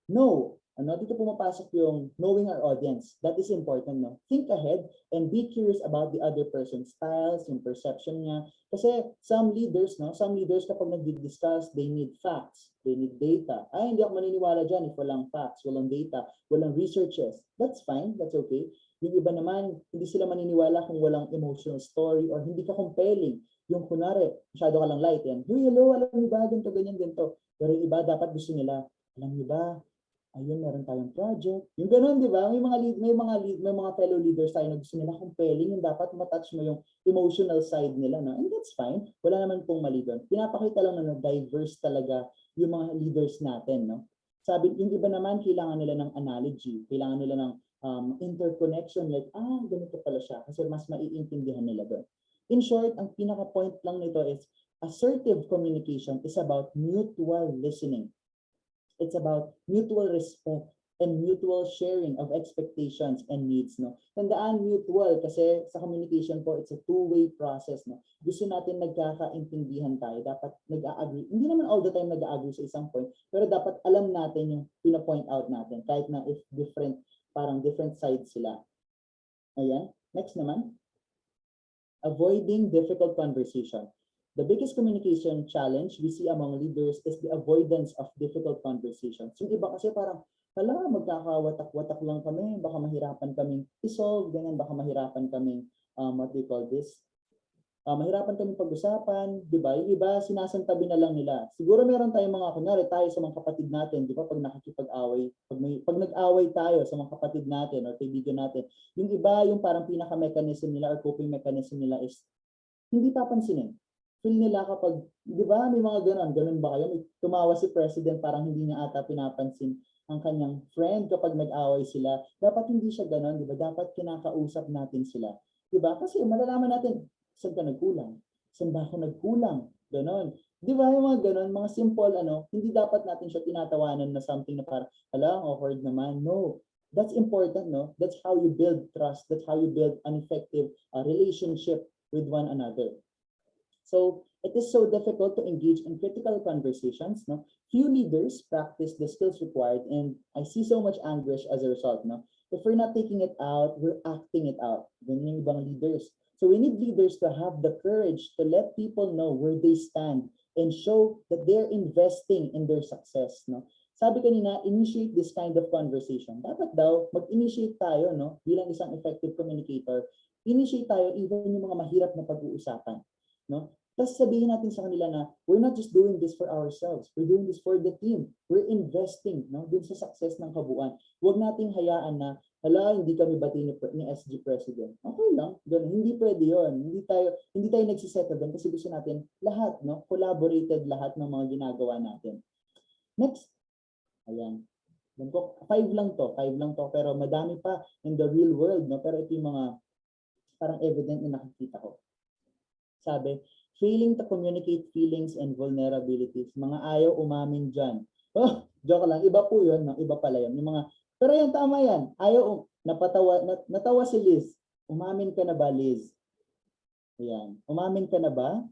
know, dito pumapasok yung knowing our audience. That is important, no? Think ahead and be curious about the other person's styles, yung perception niya. Kasi some leaders kapag nag-discuss, they need facts, they need data. Ay, hindi ako maniniwala dyan if walang facts, walang data, walang researches. That's fine, that's okay. Yung iba naman, hindi sila maniniwala kung walang emotional story or hindi ka compelling. Yung kunwari, masyado ka lang light yan. Hey, hello, alam niyo ba, ganito, ganyan, ganito. Pero yung iba, dapat gusto nila, alam niyo ba, ayun, meron tayong project. Yung ganun, di ba? May mga fellow leaders tayo na gusto nila compelling, yung dapat matouch mo yung emotional side nila, no? And that's fine. Wala naman pong mali doon. Pinapakita lang na diverse talaga yung mga leaders natin, no? Sabi, yung iba naman, kailangan nila ng analogy, kailangan nila ng interconnection, like, ganito pala siya, kasi mas maiintindihan nila doon. In short, ang pinaka-point lang nito is, assertive communication is about mutual listening. It's about mutual respect and mutual sharing of expectations and needs, no? Tandaan, mutual, kasi sa communication po, it's a two-way process, no? Gusto natin nagkakaintindihan tayo, dapat nag-a-agree. Hindi naman all the time nag-a-agree sa isang point, pero dapat alam natin yung pina-point out natin, kahit na if different sides sila. Ayan, next naman. Avoiding difficult conversation. The biggest communication challenge we see among leaders is the avoidance of difficult conversations. Yung iba kasi parang, hala, magkakawatak-watak lang kami, baka mahirapan kaming isolve, ganyan, baka mahirapan kaming, what do you call this? Mahirapan kaming pag-usapan, di ba? Yung iba, sinasantabi na lang nila. Siguro meron tayong mga, kunyari tayo sa mga kapatid natin, di ba? Pag nakikipag-away, pag nag-away tayo sa mga kapatid natin or kaibigan natin, yung iba, yung parang pinaka-mechanism nila or coping mechanism nila is, hindi papansinin. Feel nila kapag, di ba, may mga ganun ba kayo? May tumawa si President, parang hindi niya ata pinapansin ang kanyang friend kapag nag-away sila. Dapat hindi siya ganun, di ba? Dapat kinakausap natin sila. Di ba? Kasi malalaman natin, saan ka nagkulang? Saan ba ako nagkulang? Ganon. Di ba yung mga ganon, mga simple, hindi dapat natin siya tinatawanan na something na parang, hala, awkward naman. No. That's important, no? That's how you build trust. That's how you build an effective relationship with one another. So it is so difficult to engage in critical conversations, no? Few leaders practice the skills required, and I see so much anguish as a result, no? If we're not taking it out, we're acting it out. Ganyan yung ibang leaders. So we need leaders to have the courage to let people know where they stand and show that they're investing in their success, no? Sabi kanina, initiate this kind of conversation. Dapat daw, mag-initiate tayo, no? Bilang isang effective communicator, initiate tayo even yung mga mahirap na pag-uusapan, no? Tapos sabihin natin sa kanila na we're not just doing this for ourselves. We're doing this for the team. We're investing, no, dun sa success ng kabuuan. Huwag nating hayaan na, hala, hindi kami bati ni SG President. Okay lang, ganun. Hindi pwede yun. Hindi tayo nagsisettle doon kasi gusto natin lahat, no, collaborated lahat ng mga ginagawa natin. Next. Ayan. Alam ko, 5 lang to, pero madami pa in the real world, no? Pero ito yung mga parang evident na nakikita ko. Sabi, failing to communicate feelings and vulnerabilities. Mga ayaw umamin dyan. Oh, joke lang. Iba po yun, no? Iba pala yun. Yung mga, pero yan, tama yan. Ayaw, natawa si Liz. Umamin ka na ba, Liz? Ayan. Umamin ka na ba?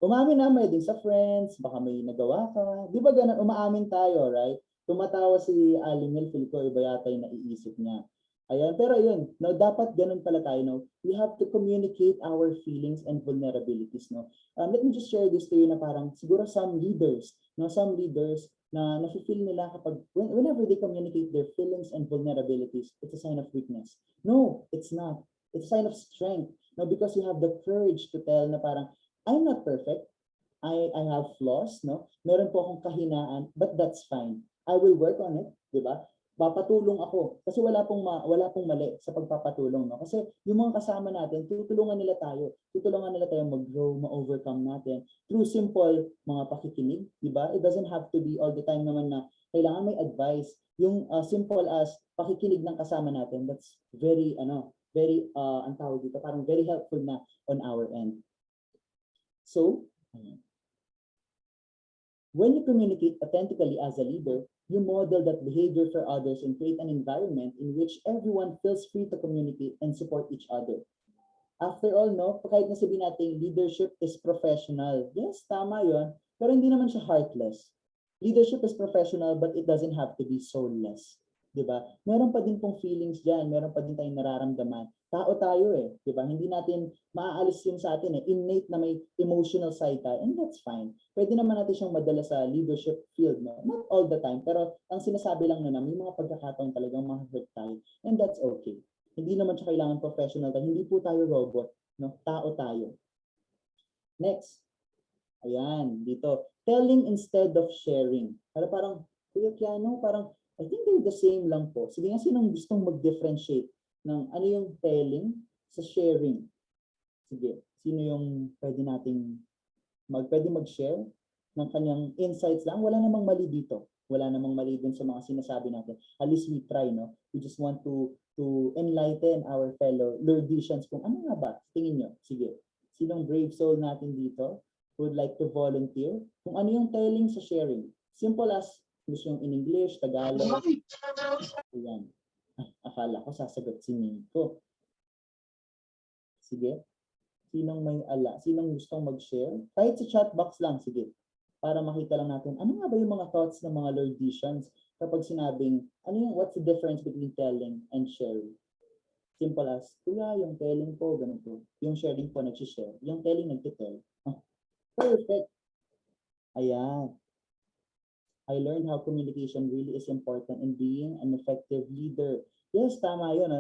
Umamin na may din sa friends, baka may nagawa ka. Di ba ganun, umaamin tayo, right? Tumatawa si Alimil, feel ko iba yata yung naiisip niya. Ayan, pero yun, no, dapat ganun pala tayo, no? We have to communicate our feelings and vulnerabilities, no? Let me just share this to you na parang siguro some leaders na nafe-feel nila kapag whenever they communicate their feelings and vulnerabilities, it's a sign of weakness. No, it's not. It's a sign of strength. No, because you have the courage to tell na parang I'm not perfect. I have flaws, no? Meron po akong kahinaan, but that's fine. I will work on it, 'di ba? Papatulong ako kasi wala pong mali sa pagpapatulong, no? Kasi yung mga kasama natin, tutulungan nila tayo mag-grow, ma-overcome natin through simple mga pakikinig, 'di ba? It doesn't have to be all the time naman na kailangan may advice. Yung simple as pakikinig ng kasama natin, that's very ang tawag dito, parang very helpful na on our end. So, when you communicate authentically as a leader, you model that behavior for others and create an environment in which everyone feels free to communicate and support each other. After all, no, kahit na sabihin natin leadership is professional. Yes, tama yon. Pero hindi naman siya heartless. Leadership is professional but it doesn't have to be soulless. Diba? Meron pa din pong feelings dyan, meron pa din tayong nararamdaman. Tao tayo eh, diba? Hindi natin maaalis yun sa atin eh. Innate na may emotional side tayo, and that's fine. Pwede naman natin siyang madala sa leadership field, no? Not all the time, pero ang sinasabi lang na may mga pagkakataon talagang ma-hurt tayo, and that's okay. Hindi naman siya kailangan professional tayo, hindi po tayo robot, no? Tao tayo. Next. Ayan, dito. Telling instead of sharing. Parang, Kuya Kiano, parang I think they're the same lang po. Sige nga, sinong gustong mag-differentiate ng ano yung telling sa sharing? Sige, sino yung pwede nating pwede mag-share ng kanyang insights lang? Wala namang mali dito. Wala namang mali dun sa mga sinasabi natin. At least we try, no? We just want to enlighten our fellow Lourdesians kung ano nga ba? Tingin nyo. Sige, sinong brave soul natin dito would like to volunteer? Kung ano yung telling sa sharing? Simple as gusto yung in English, Tagalog. Ayan. Akala ko sasagot si Nico. Sige. Sinong may sinong gustong mag-share? Kahit sa chat box lang, sige. Para makita lang natin, ano nga ba yung mga thoughts ng mga Lourdesians kapag sinabing, what's the difference between telling and sharing? Simple as, kuya, yung telling po, ganito. Yung sharing po, nag-share. Yung telling, nag-tell. Perfect. Ayan. I learned how communication really is important in being an effective leader. Yes, tama yun.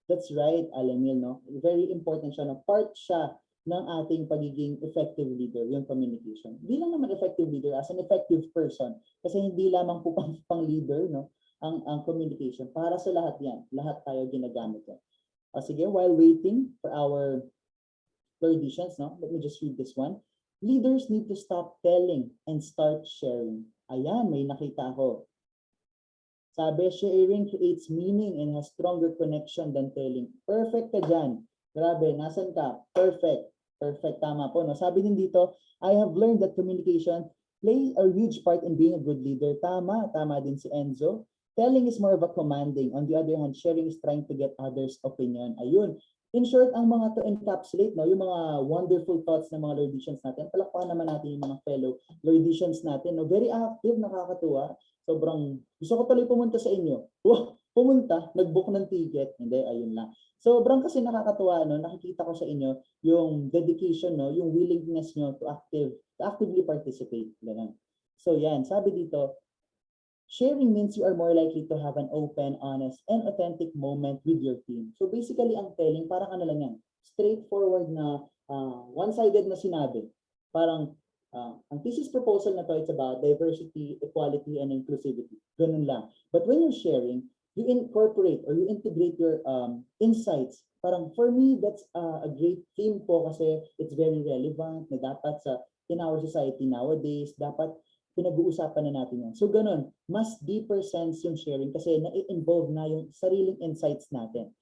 That's right, Alamil. No? Very important siya. No? Part siya ng ating pagiging effective leader, yung communication. Hindi lang naman effective leader, as an effective person. Kasi hindi lamang po pang leader, no? ang communication. Para sa lahat yan. Lahat tayo ginagamit yan. Sige, while waiting for our third editions, no? Let me just read this one. Leaders need to stop telling and start sharing. Ayan, may nakita ako. Sabi, sharing creates meaning and has stronger connection than telling. Perfect ka dyan. Grabe, nasan ka? Perfect. Perfect, tama po. No? Sabi din dito, I have learned that communication plays a huge part in being a good leader. Tama din si Enzo. Telling is more of a commanding. On the other hand, sharing is trying to get others' opinion. Ayun. In short, ang mga to encapsulate, no, yung mga wonderful thoughts ng mga Lourdesians natin, palakpakan naman natin yung mga fellow Lourdesians natin. No? Very active, nakakatuwa. Sobrang, gusto ko tuloy pumunta sa inyo. Wow, pumunta, nag-book ng ticket. Hindi, ayun lang. Sobrang kasi nakakatuwa, no? Nakikita ko sa inyo yung dedication, no? Yung willingness nyo to actively participate. Ganun. So yan, sabi dito, Sharing means you are more likely to have an open, honest, and authentic moment with your team. So basically, ang telling, parang ano lang yan, straightforward na, one-sided na sinabi. Parang, ang thesis proposal na to, it's about diversity, equality, and inclusivity. Ganun lang. But when you're sharing, you incorporate or you integrate your insights. Parang for me, that's a great theme po kasi it's very relevant na dapat in our society nowadays, dapat pinag-uusapan na natin yan. So ganun, mas deeper sense yung sharing kasi na-involve na yung sariling insights natin.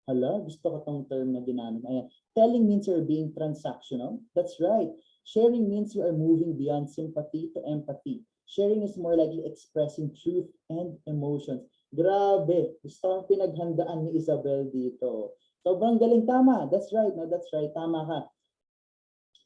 Hala, gusto ko tong term na ginamit. Ayan. Telling means you're being transactional. That's right. Sharing means you are moving beyond sympathy to empathy. Sharing is more likely expressing truth and emotions. Grabe, gusto kong pinaghandaan ni Isabel dito. Sobrang galing, tama. That's right, no? That's right, tama ka.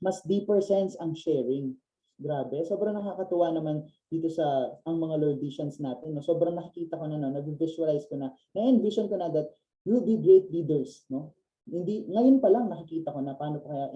Mas deeper sense ang sharing. Grabe, sobrang nakakatuwa naman dito sa ang mga Lourdesians natin. No? Sobrang nakikita ko na, no? Nag-visualize ko na, na-envision ko na that you'll be great leaders, no? Hindi ngayon pa lang nakikita ko na paano kaya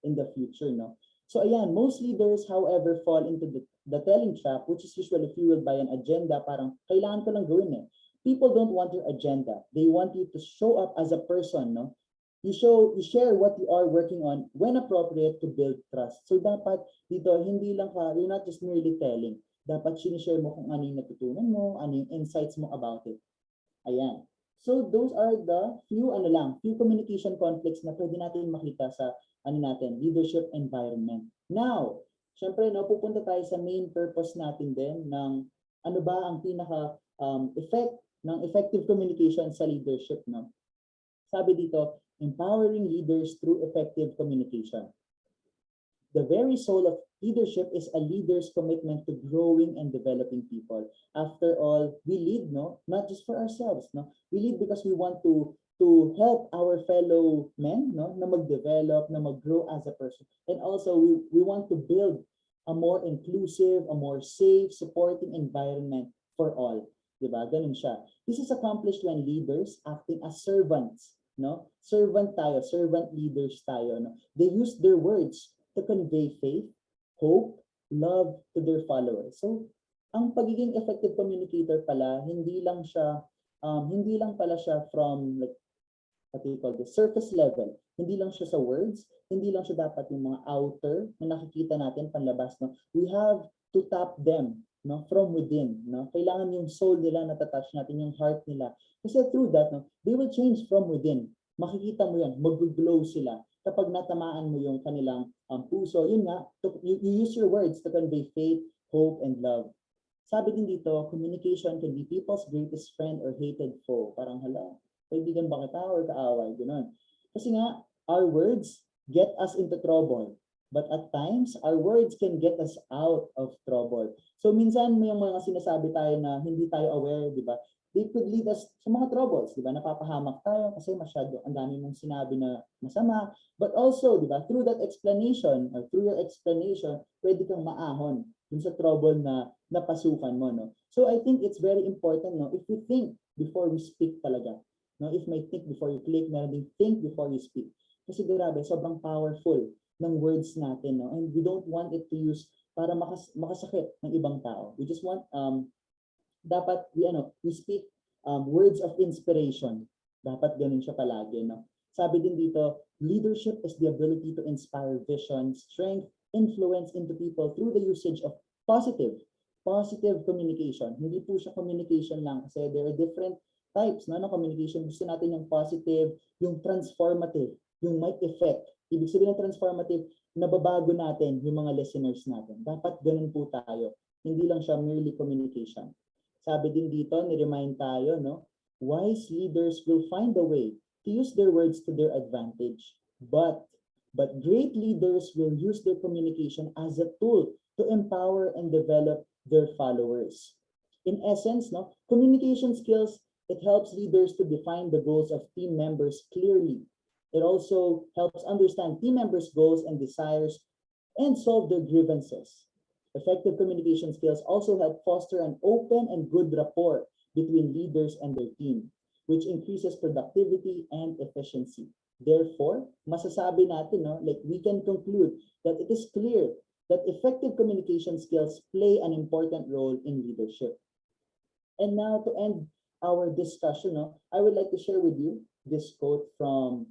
in the future, no? So ayan, most leaders however fall into the telling trap, which is usually fueled by an agenda. Parang kailangan ko lang gawin eh. People don't want your agenda. They want you to show up as a person, no? You share what you are working on when appropriate to build trust. So dapat dito hindi lang ka, you're not just merely telling. Dapat sinishare mo kung ano yung natutunan mo, ano yung insights mo about it. Ayan. So those are the few communication conflicts na pwede natin makita sa leadership environment. Now, syempre no, pupunta tayo sa main purpose natin din ng ano ba ang pinaka effect ng effective communication sa leadership, no? Sabi dito, empowering leaders through effective communication. The very soul of leadership is a leader's commitment to growing and developing people. After all, we lead, no, not just for ourselves, no. We lead because we want to help our fellow men, no, na mag-develop, na mag-grow as a person. And also we want to build a more inclusive, a more safe, supporting environment for all. Diba? Ganun siya. This is accomplished when leaders acting as servants, no? Servant leaders tayo, no? They use their words to convey faith, hope, love to their followers. So, ang pagiging effective communicator pala, hindi lang pala siya from like what do you call this, surface level. Hindi lang siya sa words, hindi lang siya dapat yung mga outer na nakikita natin panlabas, no? We have to tap them, no, from within, no? Kailangan yung soul nila na touch natin, yung heart nila. Kasi through that, no, they will change from within. Makikita mo yan, mag-glow sila kapag natamaan mo yung kanilang puso. Yun nga, you use your words to convey faith, hope, and love. Sabi din dito, communication can be people's greatest friend or hated foe. Parang hala, kaibigan ba kita or kaaway? Ganun. Kasi nga, our words get us into trouble. But at times, our words can get us out of trouble. So minsan may mga sinasabi tayo na hindi tayo aware, di ba? They could lead us sa mga troubles, di ba? Napapahamak tayo kasi masyado ang dami mong sinabi na masama. But also, di ba, through that explanation or through your explanation, pwede kang maahon dun sa trouble na napasukan mo, no? So I think it's very important, no, if we think before we speak talaga. No, if may think before you click, meron ding think before you speak. Kasi grabe, sobrang powerful ng words natin, no? And we don't want it to use para makasakit ng ibang tao. We just want dapat we speak words of inspiration. Dapat ganun siya palagi, no? Sabi din dito, leadership is the ability to inspire vision, strength, influence into people through the usage of positive communication. Hindi po siya communication lang kasi there are different types, no, ng communication. Gusto natin yung positive, yung transformative, yung might effect. Ibig sabihin ng transformative, nababago natin yung mga listeners natin. Dapat ganun po tayo. Hindi lang siya merely communication. Sabi din dito, ni-remind tayo, no? Wise leaders will find a way to use their words to their advantage. But great leaders will use their communication as a tool to empower and develop their followers. In essence, no, communication skills, it helps leaders to define the goals of team members clearly. It also helps understand team members' goals and desires and solve their grievances. Effective communication skills also help foster an open and good rapport between leaders and their team, which increases productivity and efficiency. Therefore, masasabi natin, no, like we can conclude that it is clear that effective communication skills play an important role in leadership. And now to end our discussion, no, I would like to share with you this quote from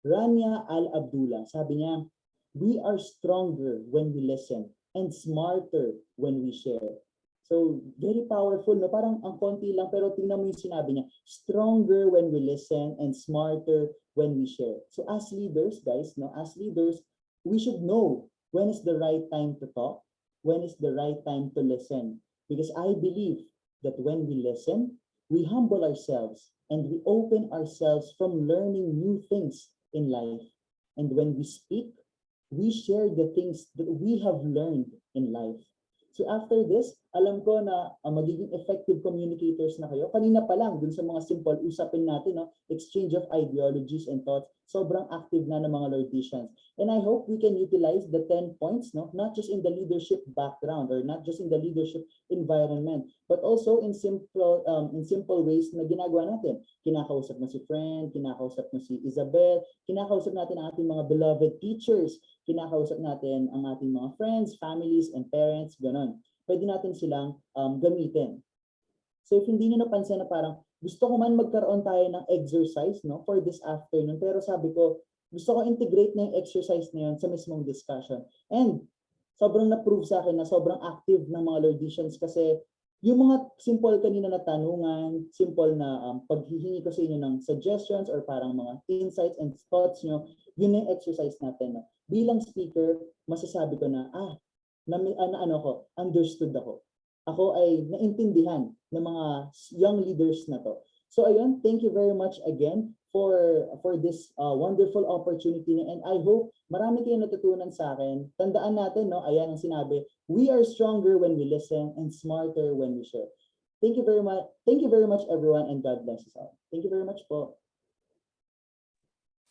Rania Al-Abdullah. Sabi niya, we are stronger when we listen and smarter when we share. So, very powerful, no? Parang ang konti lang, pero tingnan mo yung sinabi niya, stronger when we listen and smarter when we share. So, as leaders, guys, no, as leaders, we should know when is the right time to talk, when is the right time to listen. Because I believe that when we listen, we humble ourselves and we open ourselves from learning new things in life. And when we speak, we share the things that we have learned in life. So after this, alam ko na magiging effective communicators na kayo. Kanina pa lang, dun sa mga simple usapin natin, no, exchange of ideologies and thoughts, sobrang active na ng mga Lourdesians. And I hope we can utilize the 10 points, no, not just in the leadership background or not just in the leadership environment, but also in simple ways na ginagawa natin. Kinakausap mo si friend, kinakausap mo si Isabel, kinakausap natin ang ating mga beloved teachers, kinakausap natin ang ating mga friends, families, and parents, ganon. Pwede natin silang gamitin. So if hindi nyo napansin na parang gusto ko man magkaroon tayo ng exercise, no, for this afternoon, pero sabi ko, gusto ko integrate na yung exercise na yun sa mismong discussion. And sobrang na-prove sa akin na sobrang active ng mga Lourdesians kasi yung mga simple kanina na tanungan, simple na paghihingi ko sa inyo ng suggestions or parang mga insights and thoughts nyo, yun yung exercise natin. No? Bilang speaker, masasabi ko na, understood ako. Ako ay naintindihan ng mga young leaders na to. So ayun, thank you very much again for this wonderful opportunity, and I hope marami kayong natutunan sa akin. Tandaan natin, no, ayan ang sinabi, we are stronger when we listen and smarter when we share. Thank you very much. Thank you very much, everyone, and God bless us all. Thank you very much po.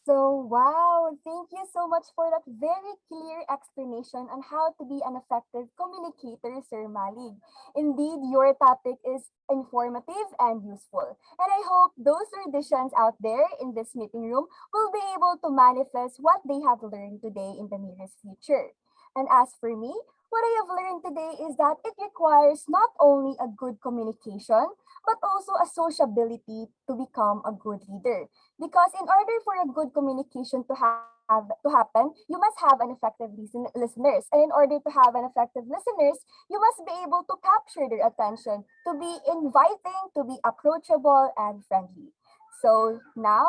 So, wow, thank you so much for that very clear explanation on how to be an effective communicator, Sir Malig. Indeed, your topic is informative and useful. And I hope those Lourdesians out there in this meeting room will be able to manifest what they have learned today in the nearest future. And as for me, what I have learned today is that it requires not only a good communication, but also a sociability to become a good leader. Because in order for a good communication to happen, you must have an effective listeners. And in order to have an effective listeners, you must be able to capture their attention, to be inviting, to be approachable and friendly. So now,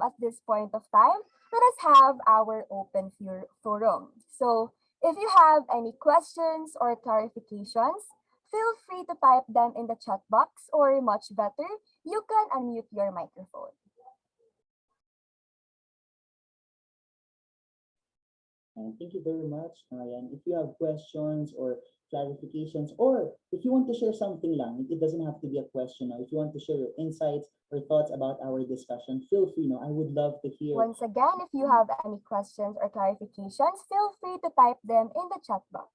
at this point of time, let us have our open forum. So if you have any questions or clarifications, feel free to type them in the chat box, or much better, you can unmute your microphone. Thank you very much, Marian. If you have questions or clarifications, or if you want to share something lang, it doesn't have to be a question. If you want to share your insights or thoughts about our discussion, feel free. No, I would love to hear. Once again, if you have any questions or clarifications, feel free to type them in the chat box.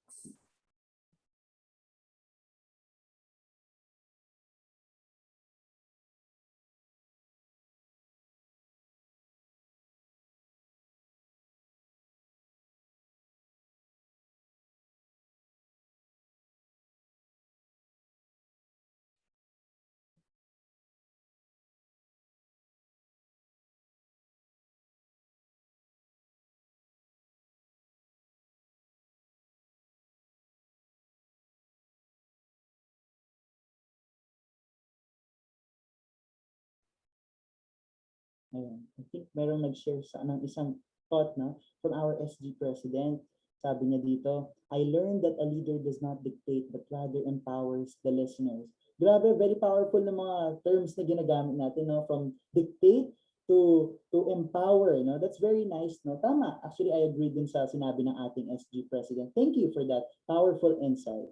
Ayan. I think merong nag-share sa ng isang thought na from our SG president. Sabi niya dito, I learned that a leader does not dictate but rather empowers the listeners. Grabe, very powerful na mga terms na ginagamit natin, no? From dictate to empower, no? That's very nice, no? Tama. Actually, I agree din sa sinabi ng ating SG president. Thank you for that powerful insight.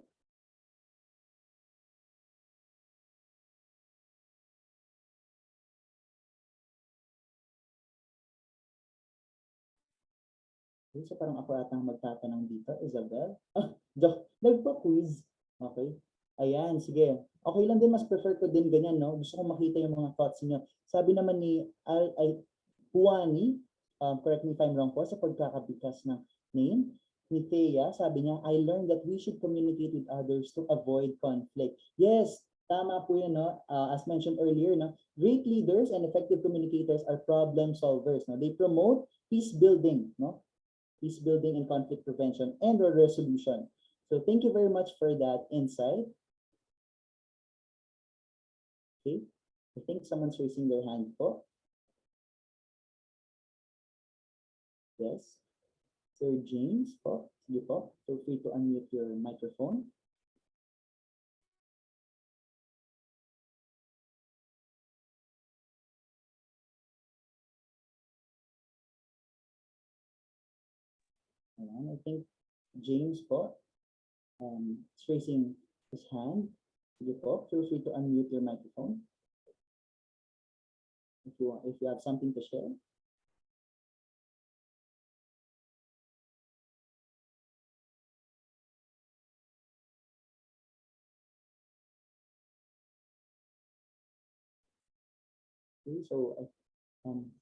So parang ako atang magtatanong dito, Isabel. Joke, nagpa-quiz. Okay. Ayan, sige. Okay lang din, mas prefer ko din ganyan, no? Gusto ko makita yung mga thoughts niyo. Sabi naman ni Puani, correct me if I'm wrong po, sa pagkakabigkas ng name, ni Thea, sabi niya, I learned that we should communicate with others to avoid conflict. Yes, Tama po yun, no? As mentioned earlier, no? Great leaders and effective communicators are problem solvers. No? They promote peace building, no? Peace building and conflict prevention and or resolution. So thank you very much for that insight. Okay, I think someone's raising their hand po. Yes, Sir James po. Sige po, feel free to unmute your microphone. Ayan, I think James po is raising his hand. Sige po, feel free to unmute your microphone. If you have something to share. Okay, so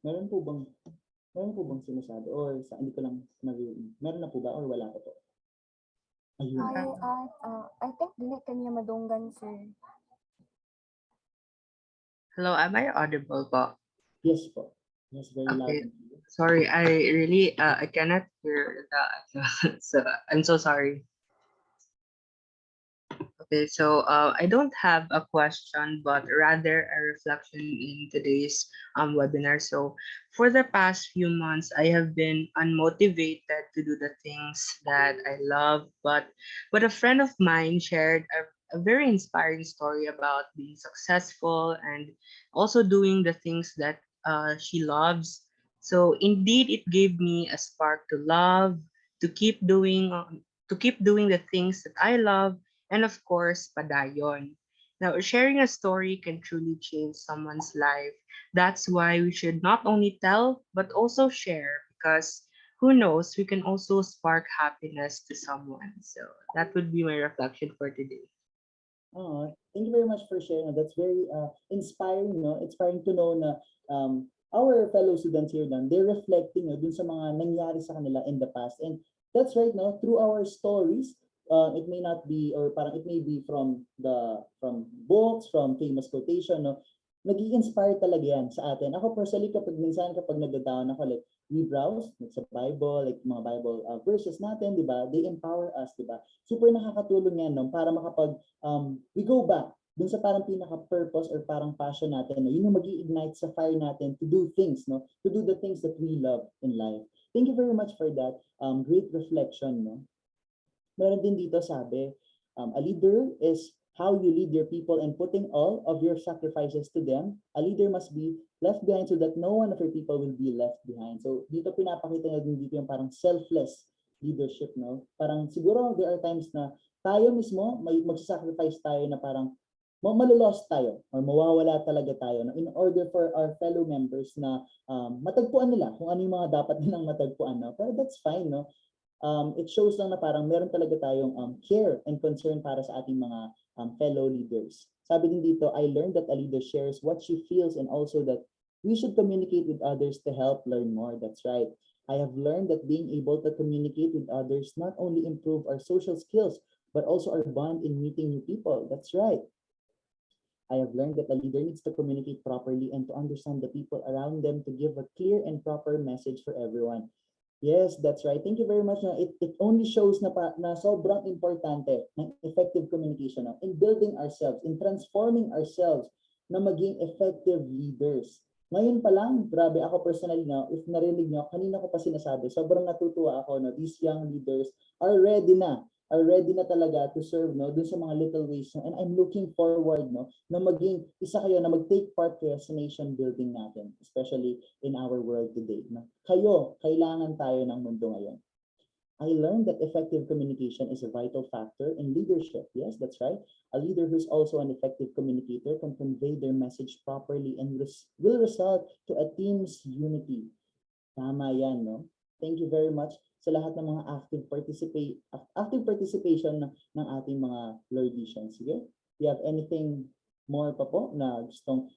meron po bang sinasabi or sa hindi ko lang meron na po ba or wala pa po? Ayun. I think dili kanya madunggan, sir. Hello, am I audible po? Yes po. Yes, very loud. Okay. Sorry, I really I cannot hear that. So I'm so sorry. Okay, so I don't have a question, but rather a reflection in today's webinar. So for the past few months, I have been unmotivated to do the things that I love, but a friend of mine shared a very inspiring story about being successful and also doing the things that she loves. So indeed, it gave me a spark to love, to keep doing the things that I love, and of course, padayon. Now, sharing a story can truly change someone's life. That's why we should not only tell, but also share, because who knows, we can also spark happiness to someone. So that would be my reflection for today. Oh, thank you very much for sharing. That's very inspiring, no? Inspiring to know na our fellow students here dan, they're reflecting dun sa mga nangyari sa kanila in the past. And that's right, no? Through our stories, it may not be, or parang it may be from books, from famous quotation, no? Nag-i-inspire talaga yan sa atin. Ako personally, kapag nagda-down ako, like, we browse like, sa Bible, like mga Bible verses natin, di ba? They empower us, di ba? Super nakakatulong yan, no? Para makapag, we go back dun sa parang pinaka-purpose or parang passion natin, no? Yun yung mag-i-ignite sa fire natin to do things, no? To do the things that we love in life. Thank you very much for that great reflection, no? Meron din dito sabi, a leader is how you lead your people and putting all of your sacrifices to them. A leader must be left behind so that no one of your people will be left behind. So dito pinapakita niya din dito yung parang selfless leadership, no? Parang siguro there are times na tayo mismo may magsasacrifice tayo na parang malulost tayo or mawawala talaga tayo, no? In order for our fellow members na matagpuan nila kung ano yung mga dapat nilang matagpuan, no? Pero that's fine, no? It shows lang na parang meron talaga tayong care and concern para sa ating mga fellow leaders. Sabi din dito, I learned that a leader shares what she feels and also that we should communicate with others to help learn more. That's right. I have learned that being able to communicate with others not only improve our social skills, but also our bond in meeting new people. That's right. I have learned that a leader needs to communicate properly and to understand the people around them to give a clear and proper message for everyone. Yes, that's right. Thank you very much. It only shows na sobrang importante ng effective communication in building ourselves, in transforming ourselves na maging effective leaders. Ngayon pa lang, grabe ako personally na, if narinig nyo, kanina ko pa sinasabi, sobrang natutuwa ako na these young leaders are ready na talaga to serve, no, dun sa mga little ways, no? And I'm looking forward, no, na maging isa kayo na mag-take part kayo sa nation building natin, especially in our world today, no? Kayo, kailangan tayo ng mundo ngayon. I learned that effective communication is a vital factor in leadership. Yes, that's right. A leader who's also an effective communicator can convey their message properly and will result to a team's unity. Tama yan, no? Thank you very much sa lahat ng mga active participation ng ating mga Lourdesians. Sige, you have anything more pa po na gustong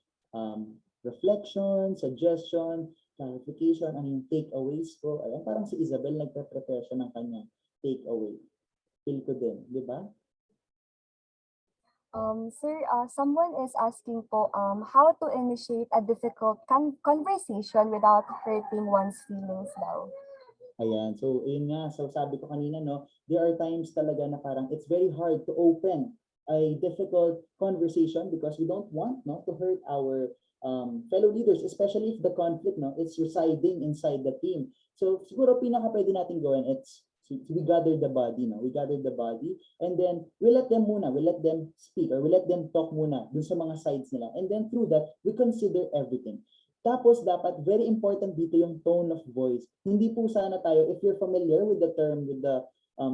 reflection, suggestion, clarification, ano yung takeaways ko? Ayan, parang si Isabel nagpe-prepare siya ng kanya takeaway. Feel ko din, di ba? Sir, someone is asking po how to initiate a difficult conversation without hurting one's feelings daw. Ayan. So, yun nga. So, sabi ko kanina, no, there are times talaga na parang it's very hard to open a difficult conversation because we don't want, no, to hurt our fellow leaders, especially if the conflict, no, is residing inside the team. So, siguro pinaka pwede natin gawin, it's we gather the body, no? We gather the body and then we let them muna, we let them speak or we let them talk muna dun sa mga sides nila. And then through that, we consider everything. Tapos dapat very important dito yung tone of voice. Hindi po sana tayo, if you're familiar with the term, with the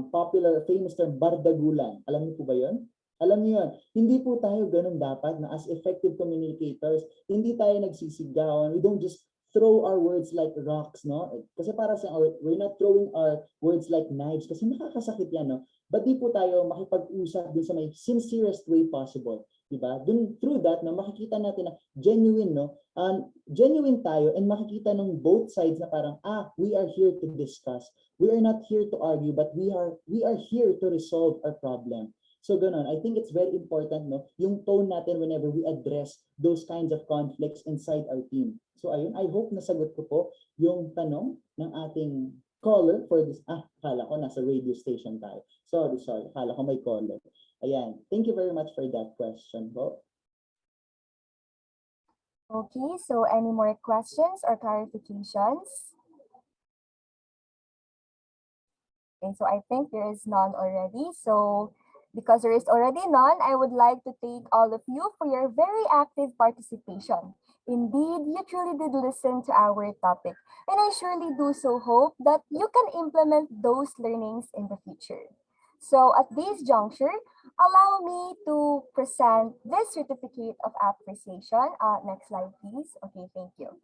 popular famous term bardagulan. Alam niyo po ba 'yon? Alam niyo 'yon. Hindi po tayo ganun dapat na as effective communicators. Hindi tayo nagsisigawan. We don't just throw our words like rocks, no? Kasi para sa we're not throwing our words like knives kasi nakakasakit yan, no? But di po tayo makipag-usap din sa may sincerest way possible, di ba? Dun through that, no, makikita natin na genuine, no? Genuine tayo and makikita ng both sides na parang we are here to discuss. We are not here to argue, but we are here to resolve our problem. So ganun, I think it's very important, no, yung tone natin whenever we address those kinds of conflicts inside our team. So ayun, I hope nasagot ko po yung tanong ng ating caller for this. Akala ko nasa radio station tayo. Sorry. Akala ko may caller. Ayan, thank you very much for that question po. Okay, so any more questions or clarifications? Okay, so I think there is none already. So because there is already none, I would like to thank all of you for your very active participation. Indeed, you truly did listen to our topic, and I surely do so hope that you can implement those learnings in the future. So at this juncture, allow me to present this certificate of appreciation. Next slide, please. Okay, thank you.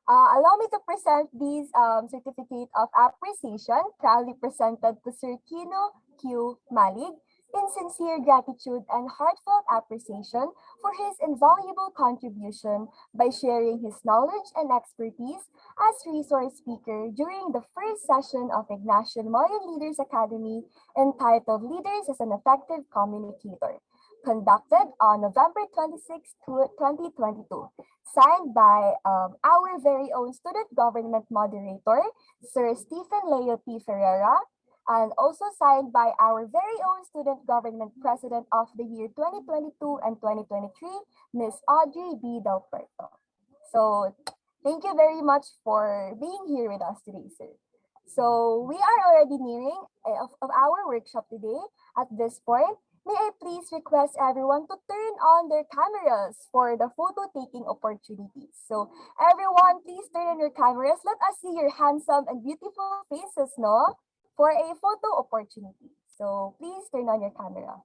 Allow me to present this certificate of appreciation proudly presented to Sir Kino Q. Malig in sincere gratitude and heartfelt appreciation for his invaluable contribution by sharing his knowledge and expertise as resource speaker during the first session of Ignatian Marian Leaders Academy entitled Leaders as an Effective Communicator, conducted on November 26, 2022. Signed by our very own student government moderator, Sir Stephen Leo P. Ferrera, and also signed by our very own student government president of the year 2022 and 2023, Ms. Audrey B. Del Puerto. So thank you very much for being here with us today, sir. So we are already nearing of our workshop today. At this point, may I please request everyone to turn on their cameras for the photo taking opportunities. So everyone, please turn on your cameras. Let us see your handsome and beautiful faces, no? For a photo opportunity. So please turn on your camera.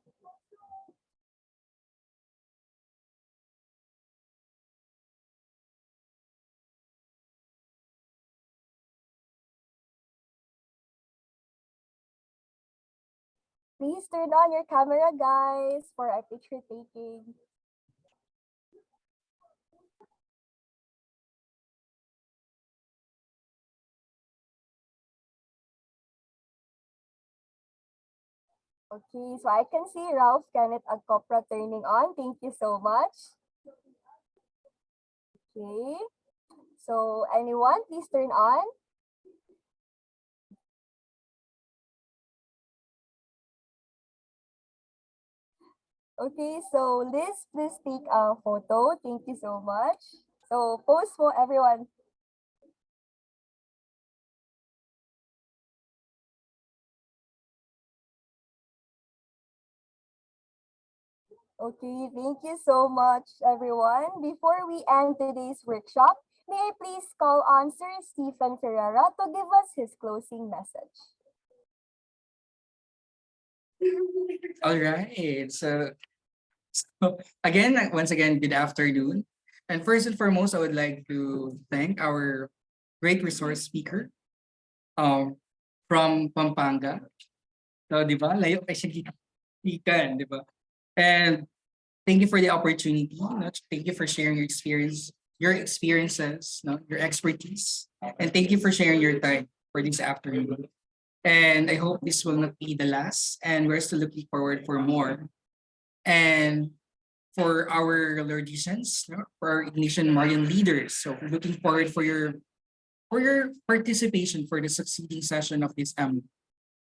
Please turn on your camera, guys, for a picture taking. Okay, so I can see Ralph Kenneth Agcopra turning on. Thank you so much. Okay, so anyone, please turn on. Okay, so Liz, please take a photo. Thank you so much. So pose for everyone. Okay, thank you so much, everyone. Before we end today's workshop, may I please call on Sir Stephen Ferrera to give us his closing message. All right. So again, once again, good afternoon. And first and foremost, I would like to thank our great resource speaker um, from Pampanga. So, di ba? Layo kasi ikan, di ba? And thank you for the opportunity. No? Thank you for sharing your experiences, no? Your expertise. And thank you for sharing your time for this afternoon. And I hope this will not be the last. And we're still looking forward for more And for our Lourdesians, for our Ignatian Marian leaders. So looking forward for your participation for the succeeding session of this MLA.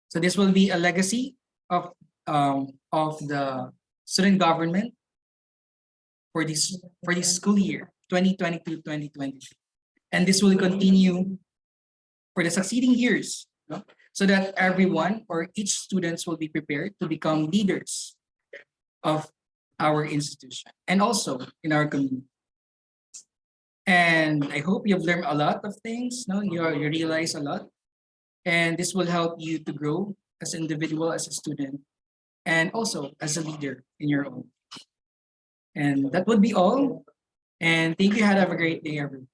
So this will be a legacy of the student government for this school year 2022-2023. And this will continue for the succeeding years, no? So that everyone or each students will be prepared to become leaders of our institution and also in our community. And I hope you've learned a lot of things. No, you realize a lot, and this will help you to grow as an individual, as a student, and also as a leader in your own. And that would be all. And thank you. Have a great day, everyone.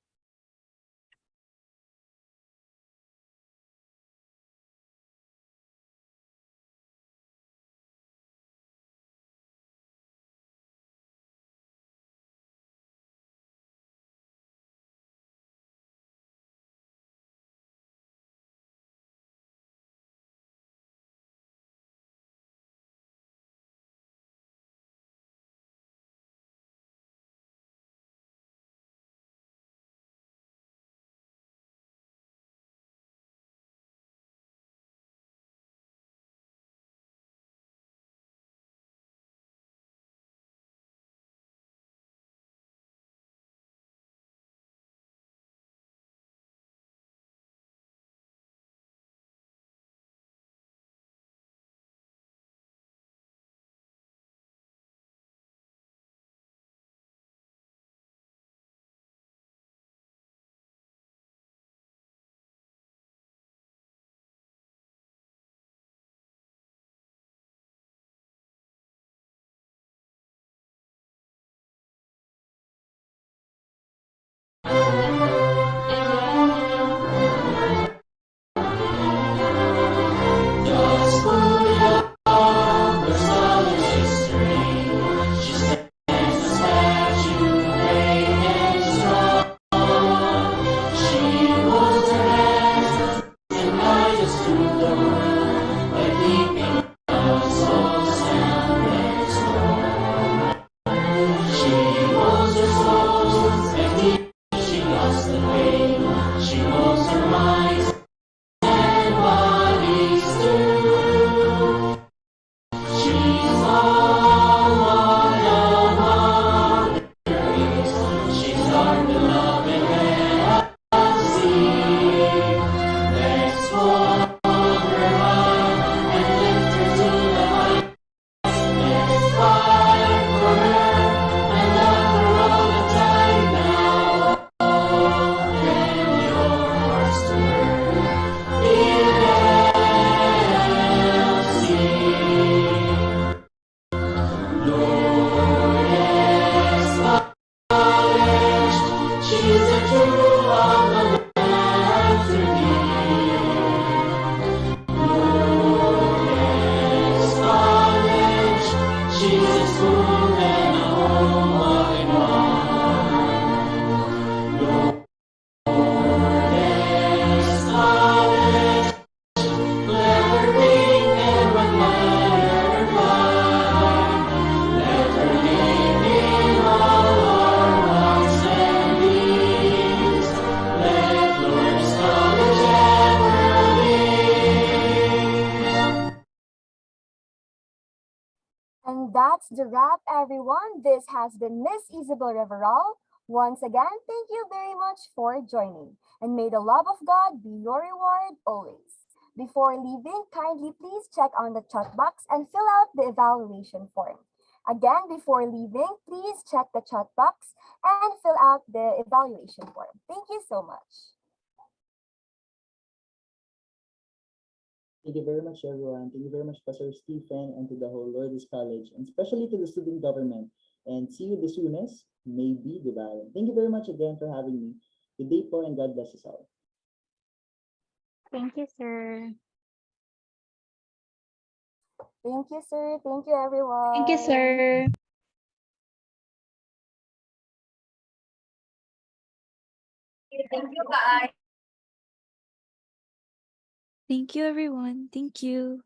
And that's the wrap, everyone. This has been Miss Isabel Reveral. Once again, thank you very much for joining. And may the love of God be your reward always. Before leaving, kindly please check on the chat box and fill out the evaluation form. Again, before leaving, please check the chat box and fill out the evaluation form. Thank you so much. Thank you very much, everyone. Thank you very much, Pastor Stephen, and to the whole Lourdes College, and especially to the student government. And see you the soonest, maybe, diba? Thank you very much again for having me. Good day po, and God bless us all. Thank you, sir. Thank you, sir. Thank you, everyone. Thank you, sir. Thank you, guys. Thank you, everyone. Thank you.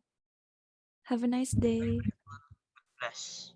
Have a nice day. Bless.